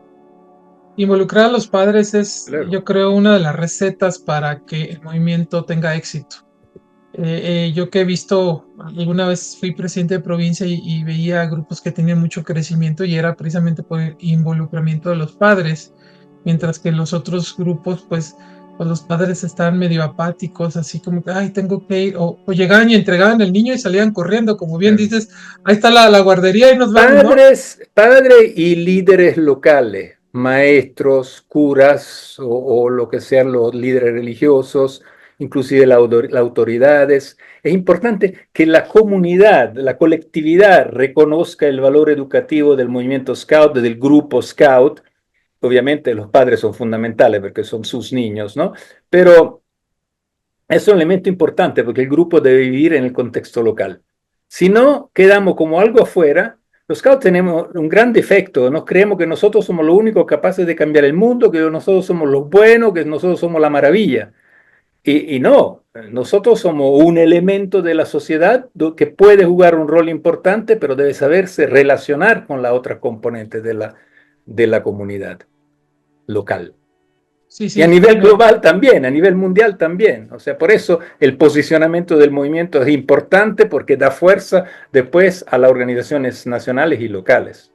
involucrar a los padres es, Claro. yo creo, una de las recetas para que el movimiento tenga éxito. Yo que he visto, alguna vez fui presidente de provincia y veía grupos que tenían mucho crecimiento y era precisamente por el involucramiento de los padres, mientras que los otros grupos, pues los padres estaban medio apáticos, así como que, ay, tengo que ir, o llegaban y entregaban el niño y salían corriendo, como bien Claro. dices, ahí está la guardería y nos vamos, ¿no? Padres y líderes locales, maestros, curas o lo que sean los líderes religiosos, inclusive las autoridades. Es importante que la comunidad, la colectividad reconozca el valor educativo del movimiento Scout, del grupo Scout. Obviamente los padres son fundamentales porque son sus niños, ¿no? Pero es un elemento importante porque el grupo debe vivir en el contexto local. Si no, quedamos como algo afuera. Los scouts tenemos un gran defecto, nos creemos que nosotros somos los únicos capaces de cambiar el mundo, que nosotros somos los buenos, que nosotros somos la maravilla. Y no, nosotros somos un elemento de la sociedad que puede jugar un rol importante, pero debe saberse relacionar con la otra componente de la comunidad local. Sí, Y a sí. nivel global también, a nivel mundial también. O sea, por eso el posicionamiento del movimiento es importante porque da fuerza después a las organizaciones nacionales y locales.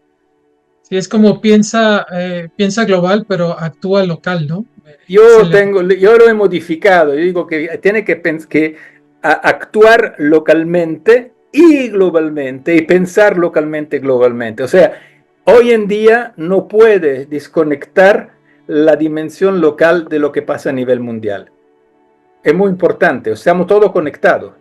Sí, es como piensa global, pero actúa local, ¿no? Es Yo el lema. tengo, yo lo he modificado. Yo digo que tiene que actuar localmente y globalmente y pensar localmente y globalmente. O sea, hoy en día no puede desconectar la dimensión local de lo que pasa a nivel mundial. Es muy importante, estamos todos conectados.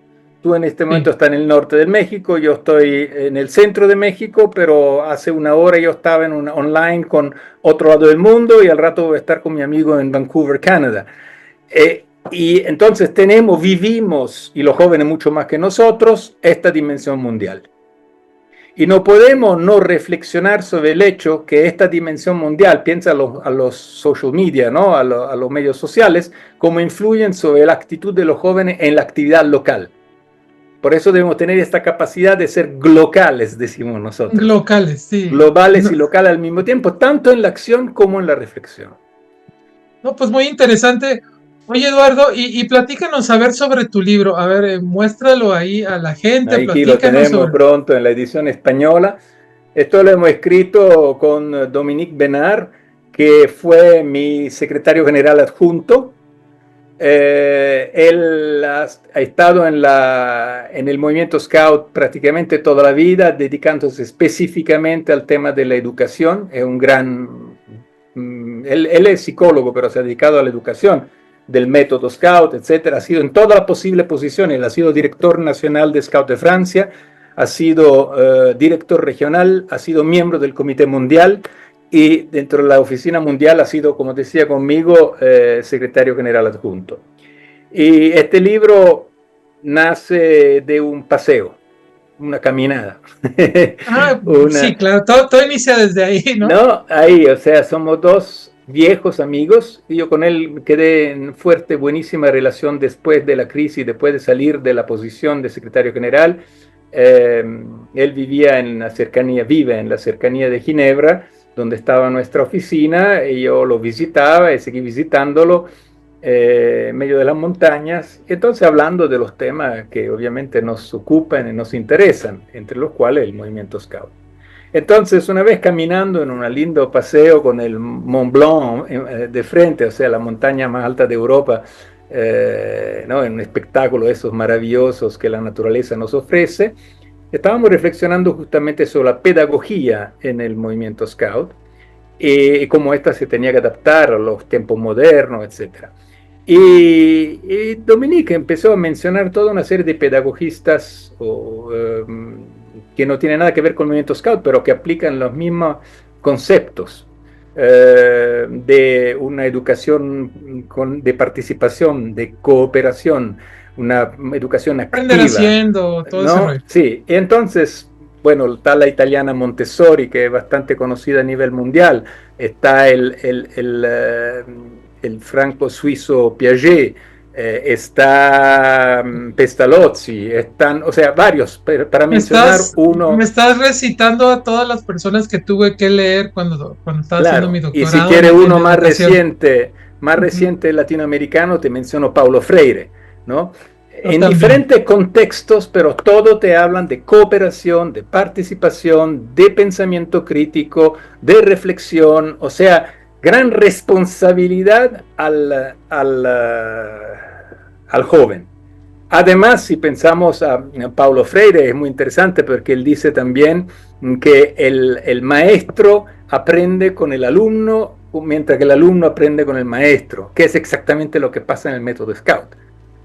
Tú en este momento Sí. estás en el norte de México, yo estoy en el centro de México, pero hace una hora yo estaba en una online con otro lado del mundo y al rato voy a estar con mi amigo en Vancouver, Canadá. Y entonces vivimos, y los jóvenes mucho más que nosotros, esta dimensión mundial. Y no podemos no reflexionar sobre el hecho que esta dimensión mundial, piensa a los social media, ¿no? A los medios sociales, cómo influyen sobre la actitud de los jóvenes en la actividad local. Por eso debemos tener esta capacidad de ser glocales, decimos nosotros. Locales, sí. Globales No, y locales al mismo tiempo, tanto en la acción como en la reflexión. no, pues muy interesante. Oye, Eduardo, y platícanos a ver sobre tu libro. A ver, muéstralo ahí a la gente, Aquí lo platícanos tenemos sobre. pronto en la edición española. Esto lo hemos escrito con Dominique Benard, que fue mi secretario general adjunto. Él ha estado en el movimiento Scout prácticamente toda la vida, dedicándose específicamente al tema de la educación. Es un gran... él es psicólogo, pero se ha dedicado a la educación del método Scout, etcétera. Ha sido en todas las posibles posiciones. Él ha sido director nacional de Scout de Francia, ha sido director regional, ha sido miembro del Comité Mundial y dentro de la oficina mundial ha sido, como decía conmigo, secretario general adjunto. Y este libro nace de un paseo, una caminada. Ah, sí, una, claro, todo inicia desde ahí, ¿no? no, ahí, o sea, somos dos viejos amigos y yo con él quedé en fuerte, buenísima relación después de la crisis, después de salir de la posición de secretario general. Eh, Él vivía en la cercanía, vive en la cercanía de Ginebra, donde estaba nuestra oficina, y yo lo visitaba y seguí visitándolo en medio de las montañas, entonces hablando de los temas que obviamente nos ocupan y nos interesan, entre los cuales el movimiento Scout. Entonces, una vez caminando en un lindo paseo con el Mont Blanc de frente, o sea, la montaña más alta de Europa, ¿no? En un espectáculo de esos maravillosos que la naturaleza nos ofrece, estábamos reflexionando justamente sobre la pedagogía en el movimiento Scout y cómo ésta se tenía que adaptar a los tiempos modernos, etc. Y Dominique empezó a mencionar toda una serie de pedagogistas que no tienen nada que ver con el movimiento Scout, pero que aplican los mismos conceptos de una educación de participación, de cooperación, una educación Aprender activa, haciendo, todo ese ¿no? rollo. Sí, y entonces, bueno, está la italiana Montessori, que es bastante conocida a nivel mundial, está el franco-suizo Piaget, está Pestalozzi, están, o sea, varios, para mencionar Me uno, estás recitando a todas las personas que tuve que leer cuando estaba haciendo mi claro, y si doctorado quiere en uno educación. más Ujú. reciente latinoamericano, te menciono Paulo Freire, ¿no? Yo En también. diferentes contextos, pero todo te hablan de cooperación, de participación, de pensamiento crítico, de reflexión, o sea, gran responsabilidad al joven. Además, si pensamos a Paulo Freire, es muy interesante porque él dice también que el maestro aprende con el alumno mientras que el alumno aprende con el maestro, que es exactamente lo que pasa en el método Scout.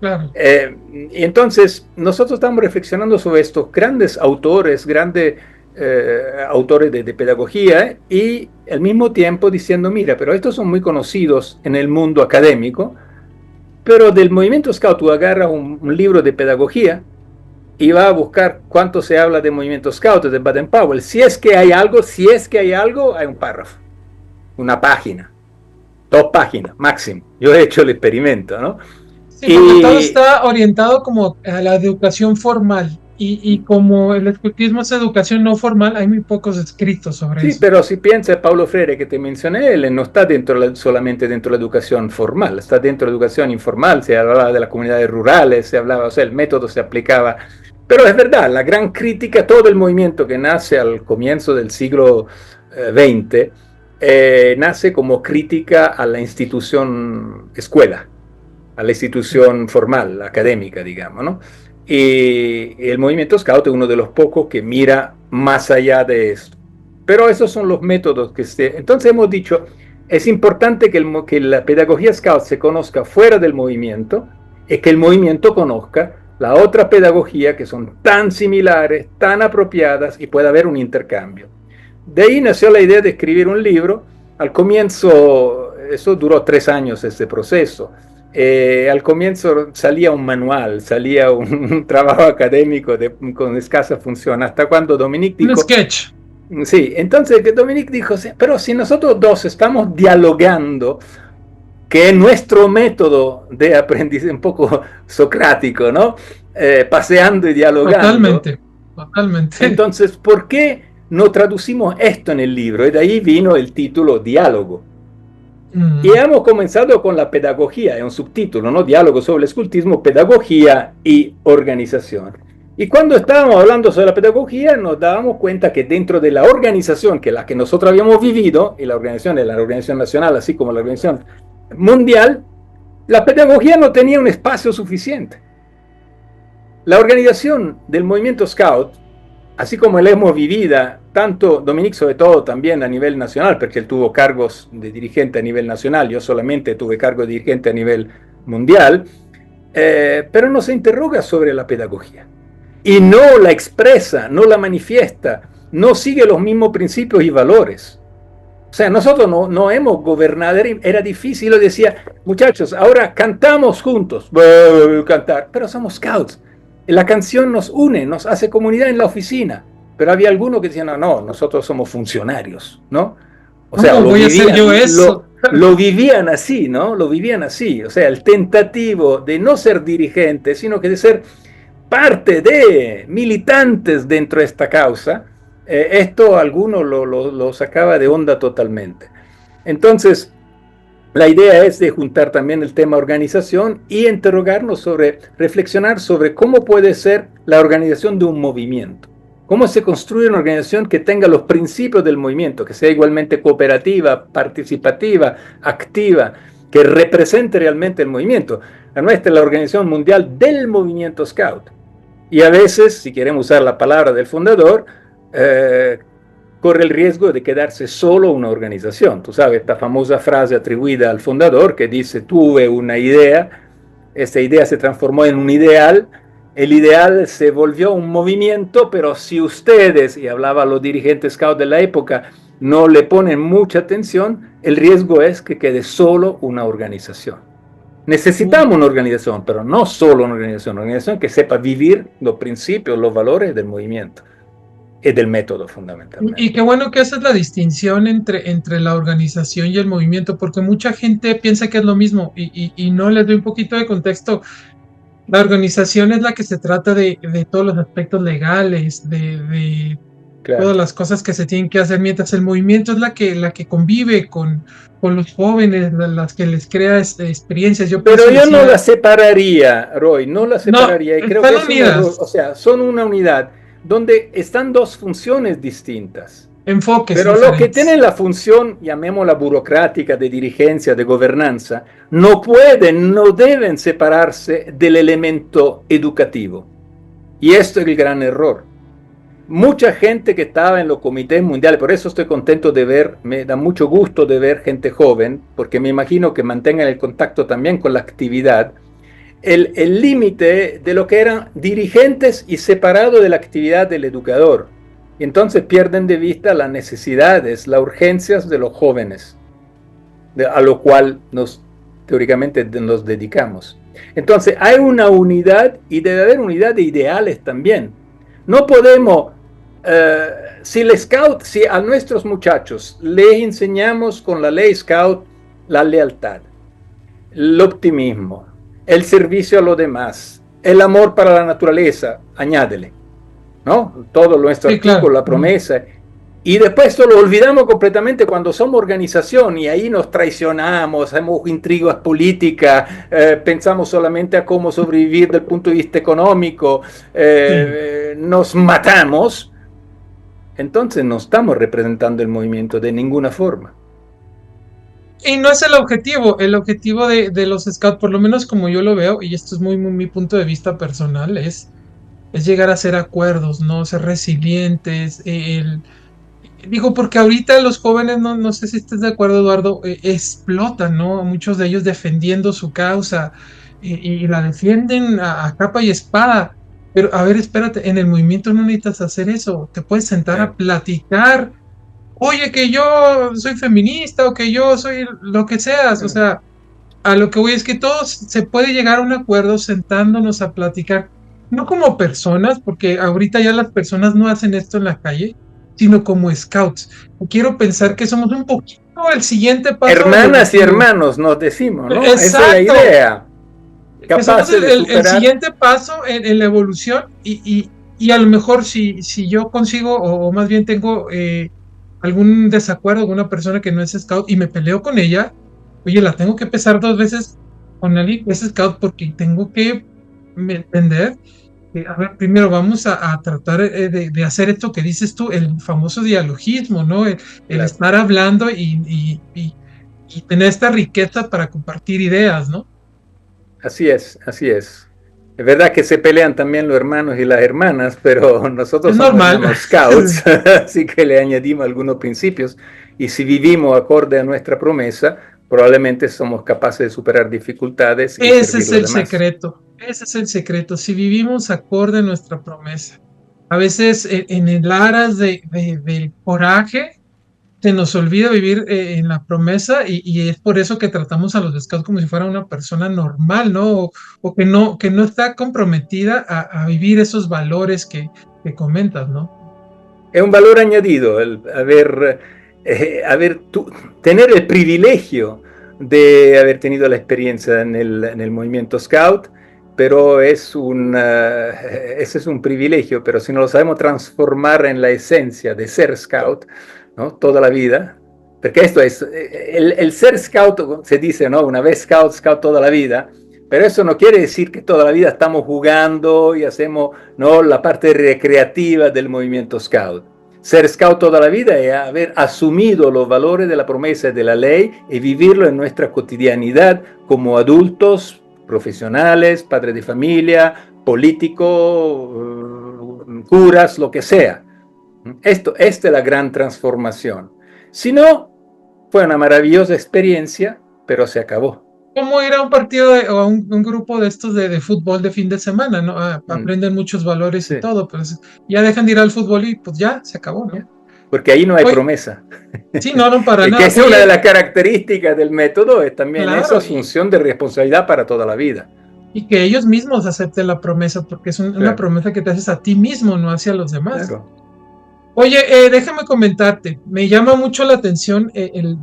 Claro. Y entonces nosotros estamos reflexionando sobre estos grandes autores, grandes autores de pedagogía, y al mismo tiempo diciendo, mira, pero estos son muy conocidos en el mundo académico, pero del movimiento Scout tú agarras un libro de pedagogía y va a buscar cuánto se habla de movimiento Scout, de Baden-Powell. Si es que hay algo, hay un párrafo, una página, 2 páginas máximo. Yo he hecho el experimento, ¿no? Sí, porque todo Y está orientado como a la educación formal. y como el escultismo es educación no formal, hay muy pocos escritos sobre Sí, eso. pero si piensas Paulo Freire que te mencioné, él no está solamente dentro de la educación formal, está dentro de la educación informal, se hablaba de las comunidades rurales, se hablaba, o sea, el método se aplicaba. Pero es verdad, la gran crítica, todo el movimiento que nace al comienzo del siglo XX, nace como crítica a la institución escuela, a la institución formal, académica, digamos, ¿no? Y el movimiento Scout es uno de los pocos que mira más allá de esto. Pero esos son los métodos que se... Entonces hemos dicho, es importante que la pedagogía Scout se conozca fuera del movimiento y que el movimiento conozca la otra pedagogía que son tan similares, tan apropiadas y pueda haber un intercambio. De ahí nació la idea de escribir un libro. Al comienzo, eso duró 3 años ese proceso. Al comienzo salía un manual, salía un trabajo académico con escasa función, hasta cuando Dominique Un dijo, sketch. sí, entonces Dominique dijo, pero si nosotros dos estamos dialogando, que es nuestro método de aprendizaje un poco socrático, ¿no? Paseando y dialogando, Totalmente, totalmente. entonces, ¿por qué no traducimos esto en el libro? Y de ahí vino el título Diálogo. Y Mm, hemos comenzado con la pedagogía, es un subtítulo, ¿no? Diálogo sobre el escultismo, pedagogía y organización. Y cuando estábamos hablando sobre la pedagogía, nos dábamos cuenta que dentro de la organización, que es la que nosotros habíamos vivido, y la organización es la organización nacional, así como la organización mundial, la pedagogía no tenía un espacio suficiente. La organización del movimiento Scout, así como la hemos vivida, tanto Dominique sobre todo también a nivel nacional, porque él tuvo cargos de dirigente a nivel nacional, yo solamente tuve cargo de dirigente a nivel mundial, pero no se interroga sobre la pedagogía. Y no la expresa, no la manifiesta, no sigue los mismos principios y valores. O sea, nosotros no hemos gobernado, era difícil, lo decía, muchachos, ahora cantamos juntos, cantar, pero somos scouts. La canción nos une, nos hace comunidad en la oficina, pero había algunos que decían, no, nosotros somos funcionarios, ¿no? O sea, ¿Cómo voy a hacer yo eso? lo vivían así, ¿no? Lo vivían así, o sea, el tentativo de no ser dirigente, sino que de ser parte de militantes dentro de esta causa, esto algunos lo sacaba de onda totalmente. Entonces, la idea es de juntar también el tema organización y interrogarnos sobre, reflexionar sobre cómo puede ser la organización de un movimiento. Cómo se construye una organización que tenga los principios del movimiento, que sea igualmente cooperativa, participativa, activa, que represente realmente el movimiento. La nuestra es la Organización Mundial del Movimiento Scout. Y a veces, si queremos usar la palabra del fundador, corre el riesgo de quedarse solo una organización. Tú sabes, esta famosa frase atribuida al fundador que dice, tuve una idea, esta idea se transformó en un ideal, el ideal se volvió un movimiento, pero si ustedes, y hablaba los dirigentes scout de la época, no le ponen mucha atención, el riesgo es que quede solo una organización. Necesitamos una organización, pero no solo una organización que sepa vivir los principios, los valores del movimiento y del método Y fundamentalmente. qué bueno que esa es la distinción entre la organización y el movimiento, porque mucha gente piensa que es lo mismo y no les doy un poquito de contexto. La organización es la que se trata de todos los aspectos legales, de Claro. todas las cosas que se tienen que hacer, mientras el movimiento es la que convive con los jóvenes, las que les crea experiencias. Yo por Pero eso yo no la decía, separaría, Roy, no la no, separaría y creo que están es un error. O unidas, sea, son una unidad donde están dos funciones distintas. enfoques Pero lo que tiene diferentes. la función, llamémosla burocrática, de dirigencia, de gobernanza, no pueden, no deben separarse del elemento educativo. Y esto es el gran error. Mucha gente que estaba en los comités mundiales, por eso estoy contento de ver, me da mucho gusto de ver gente joven, porque me imagino que mantengan el contacto también con la actividad, el límite de lo que eran dirigentes y separado de la actividad del educador. Y entonces pierden de vista las necesidades, las urgencias de los jóvenes, a lo cual teóricamente nos dedicamos. Entonces hay una unidad y debe haber unidad de ideales también. No podemos, si a nuestros muchachos les enseñamos con la ley Scout la lealtad, el optimismo, el servicio a los demás, el amor para la naturaleza, añádele. ¿no? Todo nuestro Sí, claro. artículo, la promesa. Y después esto lo olvidamos completamente cuando somos organización y ahí nos traicionamos, hacemos intrigas políticas, pensamos solamente a cómo sobrevivir desde el punto de vista económico, Sí. nos matamos. Entonces no estamos representando el movimiento de ninguna forma. Y no es el objetivo de los scouts, por lo menos como yo lo veo, y esto es muy mi punto de vista personal, es llegar a hacer acuerdos, ¿no? Ser resilientes, digo, porque ahorita los jóvenes, no sé si estés de acuerdo, Eduardo, explotan, ¿no? Muchos de ellos defendiendo su causa y la defienden a capa y espada. Pero, a ver, espérate, en el movimiento no necesitas hacer eso. Te puedes sentar a Claro. platicar. Oye, que yo soy feminista o que yo soy lo que seas. O sea, a lo que voy es que todos se puede llegar a un acuerdo sentándonos a platicar, no como personas, porque ahorita ya las personas no hacen esto en la calle, sino como scouts. Quiero pensar que somos un poquito el siguiente paso Hermanas y evolutivo. hermanos nos decimos, ¿no? Esa es la Exacto, idea. que somos Capaces de el superar. siguiente paso en la evolución y a lo mejor si yo consigo o más bien tengo algún desacuerdo con una persona que no es scout y me peleo con ella, oye, la tengo que pesar dos veces con alguien que es scout porque tengo que entender que, a ver, primero vamos a tratar de hacer esto que dices tú, el famoso dialogismo, ¿no? El Claro. estar hablando y tener esta riqueza para compartir ideas, ¿no? Así es, así es. Es verdad que se pelean también los hermanos y las hermanas, pero nosotros Es somos normal. hermanos scouts, así que le añadimos algunos principios. Y si vivimos acorde a nuestra promesa, probablemente somos capaces de superar dificultades y Ese servir es a los el demás. secreto, ese es el secreto. Si vivimos acorde a nuestra promesa, a veces en el aras del coraje se nos olvida vivir en la promesa y es por eso que tratamos a los scouts como si fuera una persona normal, ¿no? O que no está comprometida a vivir esos valores que comentas, ¿no? Es un valor añadido el tener el privilegio de haber tenido la experiencia en el movimiento Scout, pero ese es un privilegio, pero si no lo sabemos transformar en la esencia de ser Scout, ¿no? Toda la vida, porque esto es, el ser Scout se dice, ¿no? Una vez Scout, Scout toda la vida, pero eso no quiere decir que toda la vida estamos jugando y hacemos, ¿no?, la parte recreativa del movimiento Scout. Ser Scout toda la vida es haber asumido los valores de la promesa de la ley y vivirlo en nuestra cotidianidad como adultos, profesionales, padres de familia, políticos, curas, lo que sea. Esta es la gran transformación. Si no, fue una maravillosa experiencia, pero se acabó. ¿Cómo ir a un partido o a un grupo de estos de fútbol de fin de semana, ¿no? Aprenden muchos valores y Sí. todo, pero ya dejan de ir al fútbol y pues ya se acabó, ¿no? Porque ahí no hay Oye, promesa. sí, no para Que nada. es una de Oye, las características del método, es también esa claro, asunción de responsabilidad para toda la vida. y que ellos mismos acepten la promesa, porque es una Claro, promesa que te haces a ti mismo, no hacia los demás. claro. Oye, déjame comentarte, me llama mucho la atención el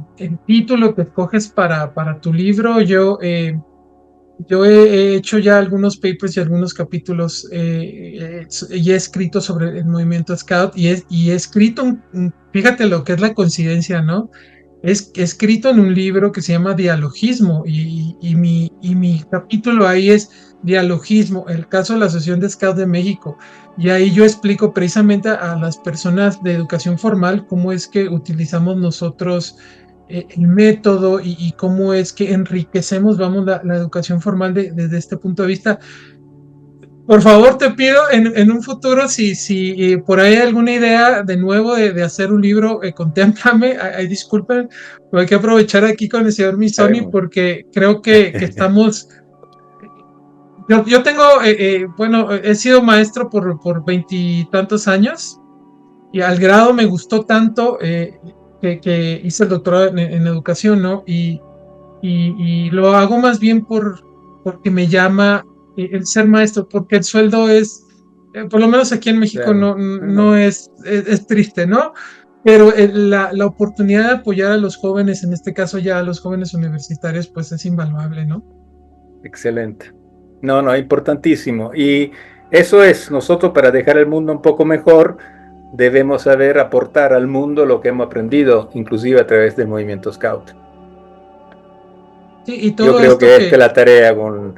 título que escoges para tu libro. Yo he hecho ya algunos papers y algunos capítulos y he escrito sobre el movimiento Scout y he escrito, fíjate lo que es la coincidencia, ¿no? Es escrito en un libro que se llama Dialogismo y mi capítulo ahí es Dialogismo, el caso de la Asociación de Scouts de México. Y ahí yo explico precisamente a las personas de educación formal cómo es que utilizamos nosotros el método y cómo es que enriquecemos, vamos, la educación formal desde este punto de vista. Por favor, te pido en un futuro, si por ahí hay alguna idea de nuevo de hacer un libro, contémplame, disculpen, pero hay que aprovechar aquí con el señor Misoni Sabemos. porque creo que estamos, yo tengo, bueno, he sido maestro por veintitantos años y al grado me gustó tanto que hice el doctorado en educación, ¿no? Y lo hago más bien porque me llama el ser maestro, porque el sueldo es, por lo menos aquí en México Claro. no es triste, ¿no? Pero la oportunidad de apoyar a los jóvenes, en este caso ya a los jóvenes universitarios, pues es invaluable, ¿no? Excelente. No, no, importantísimo. Y Eso es, nosotros para dejar el mundo un poco mejor, debemos saber aportar al mundo lo que hemos aprendido, inclusive a través del movimiento Scout. Sí, y Yo todo creo esto que esta que, es la tarea con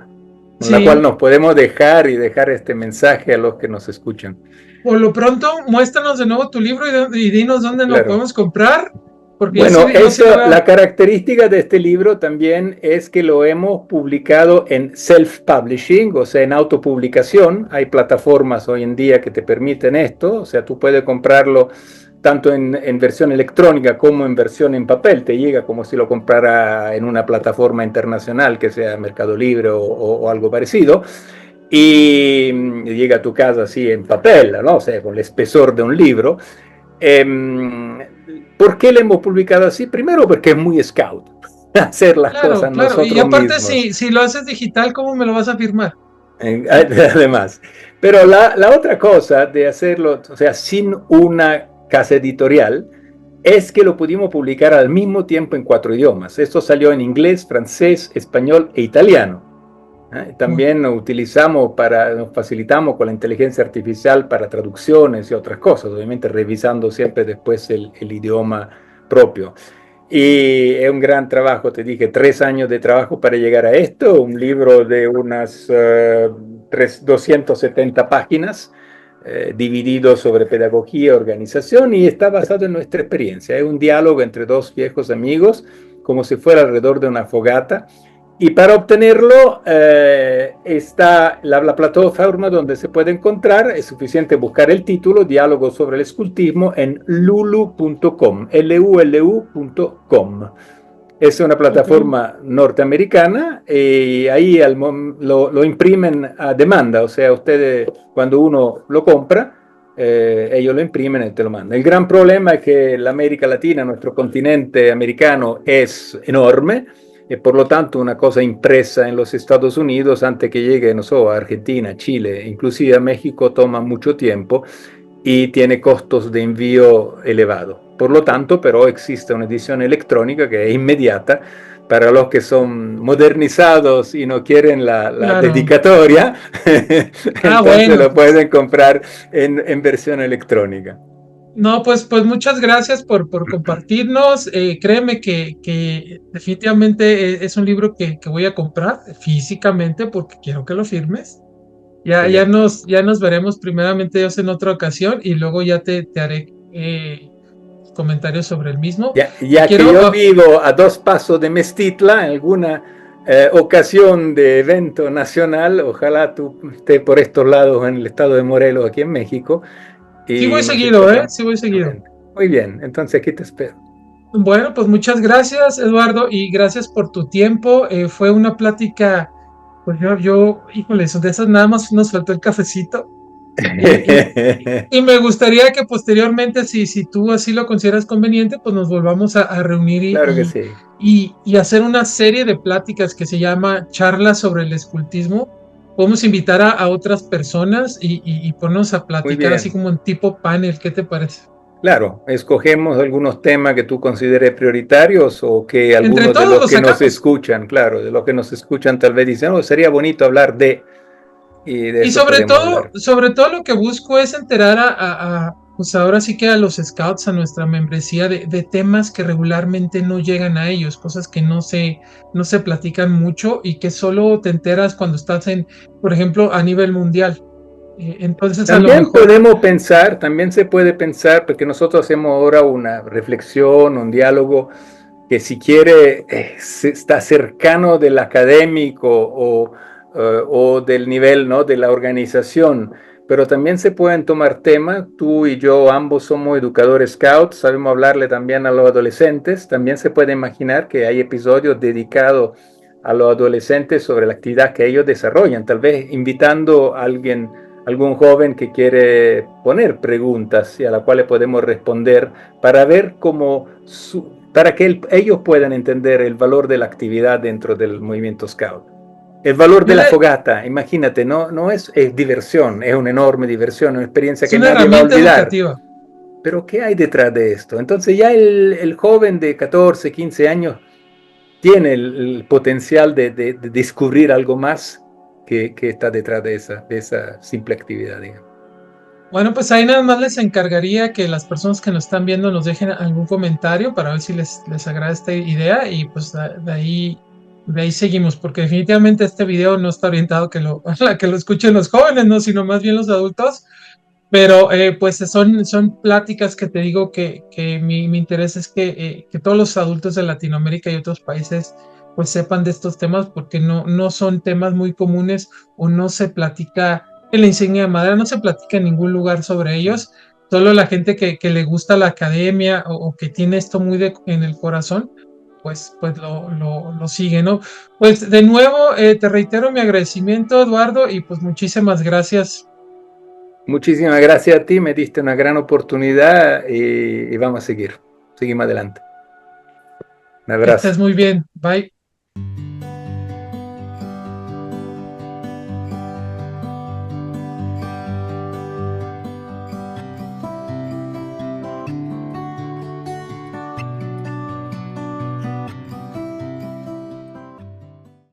la cual sí, nos podemos dejar y dejar este mensaje a los que nos escuchan. por lo pronto, muéstranos de nuevo tu libro y dinos dónde lo Claro. podemos comprar, porque Bueno, yo sí eso, lo veo. la característica de este libro también es que lo hemos publicado en self-publishing, o sea, en autopublicación. Hay plataformas hoy en día que te permiten esto, o sea, tú puedes comprarlo tanto en versión electrónica como en versión en papel. Te llega como si lo comprara en una plataforma internacional, que sea Mercado Libre o algo parecido. Y llega a tu casa así en papel, ¿no? O sea, con el espesor de un libro. ¿Por qué le hemos publicado así? Primero porque es muy scout, hacer las Claro, cosas claro. Y nosotros aparte, mismos, si lo haces digital, ¿cómo me lo vas a firmar? además. Pero la otra cosa de hacerlo, o sea, sin una casa editorial, es que lo pudimos publicar al mismo tiempo en 4 idiomas. Esto salió en inglés, francés, español e italiano. Muy, También nos facilitamos con la inteligencia artificial para traducciones y otras cosas, obviamente revisando siempre después el idioma propio. Y es un gran trabajo, te dije, 3 años de trabajo para llegar a esto, un libro de unas 270 páginas, dividido sobre pedagogía, organización, y está basado en nuestra experiencia. Es un diálogo entre dos viejos amigos, como si fuera alrededor de una fogata, y para obtenerlo está la plataforma donde se puede encontrar. Es suficiente buscar el título, Diálogo sobre el escultismo, en lulu.com, lulu.com. Es una ok. plataforma norteamericana y ahí lo imprimen a demanda, o sea, ustedes cuando uno lo compra, ellos lo imprimen y te lo mandan. El gran problema es que la América Latina, nuestro continente americano, es enorme y por lo tanto una cosa impresa en los Estados Unidos antes que llegue, no sé, a Argentina, Chile, inclusive a México, toma mucho tiempo y tiene costos de envío elevado. Por lo tanto, pero existe una edición electrónica que es inmediata para los que son modernizados y no quieren la Claro. dedicatoria, Ah, entonces bueno, lo pues. pueden comprar en versión electrónica. No, pues muchas gracias por compartirnos. Créeme que definitivamente es un libro que voy a comprar físicamente porque quiero que lo firmes. Qué bien. Ya nos veremos primeramente Dios en otra ocasión y luego ya te haré comentarios sobre el mismo. Y Ya que quiero, yo vivo a 2 pasos de Mestitla, en alguna ocasión de evento nacional, ojalá tú estés por estos lados en el estado de Morelos, aquí en México, sí voy y nos seguido, ¿eh? encontramos. Sí voy seguido. Muy bien, entonces aquí te espero. Bueno, pues muchas gracias, Eduardo, y gracias por tu tiempo. Fue una plática, pues híjole, de esas nada más nos faltó el cafecito. Y me gustaría que posteriormente, si tú así lo consideras conveniente, pues nos volvamos a reunir Claro que sí. y hacer una serie de pláticas que se llama Charlas sobre el escultismo. Podemos invitar a otras personas y ponernos a Muy platicar así bien. como en tipo panel. ¿Qué te parece? Claro, escogemos algunos temas que tú consideres prioritarios o que Entre algunos de todos los los que nos sacamos. escuchan, claro, de los que nos escuchan tal vez dicen, oh, sería bonito hablar de, y de Y eso podemos hablar. sobre todo lo que busco es enterar pues ahora sí que a los scouts, a nuestra membresía, de temas que regularmente no llegan a ellos, cosas que no se platican mucho y que solo te enteras cuando estás por ejemplo, a nivel mundial. Entonces, a lo También mejor, podemos pensar, también se puede pensar, porque nosotros hacemos ahora una reflexión, un diálogo que si quiere está cercano del académico o del nivel, ¿no?, de la organización, pero también se pueden tomar temas. Tú y yo ambos somos educadores scouts, sabemos hablarle también a los adolescentes. También se puede imaginar que hay episodios dedicados a los adolescentes sobre la actividad que ellos desarrollan, tal vez invitando a alguien, algún joven que quiere poner preguntas y a las cuales podemos responder para ver cómo para que ellos puedan entender el valor de la actividad dentro del movimiento Scout. El valor yo de la le, fogata, imagínate, no es diversión, es una enorme diversión, una experiencia es que una nadie va a herramienta olvidar. educativa. Pero ¿qué hay detrás de esto? Entonces ya el joven de 14, 15 años tiene el potencial de descubrir algo más que está detrás de esa simple actividad, digamos. Bueno, pues ahí nada más les encargaría que las personas que nos están viendo nos dejen algún comentario para ver si les agrada esta idea y pues de ahí seguimos, porque definitivamente este video no está orientado a que lo escuchen los jóvenes, no, sino más bien los adultos, pero pues son pláticas que te digo que mi interés es que todos los adultos de Latinoamérica y otros países pues sepan de estos temas porque no son temas muy comunes o no se platica en la insignia de madera, no se platica en ningún lugar sobre ellos, solo la gente que le gusta la academia o que tiene esto muy en el corazón, pues lo sigue, ¿no? Pues de nuevo te reitero mi agradecimiento, Eduardo, y pues muchísimas gracias. Muchísimas gracias a ti, me diste una gran oportunidad y vamos a seguir. Seguimos adelante. Un Que estés abrazo. muy bien. Bye.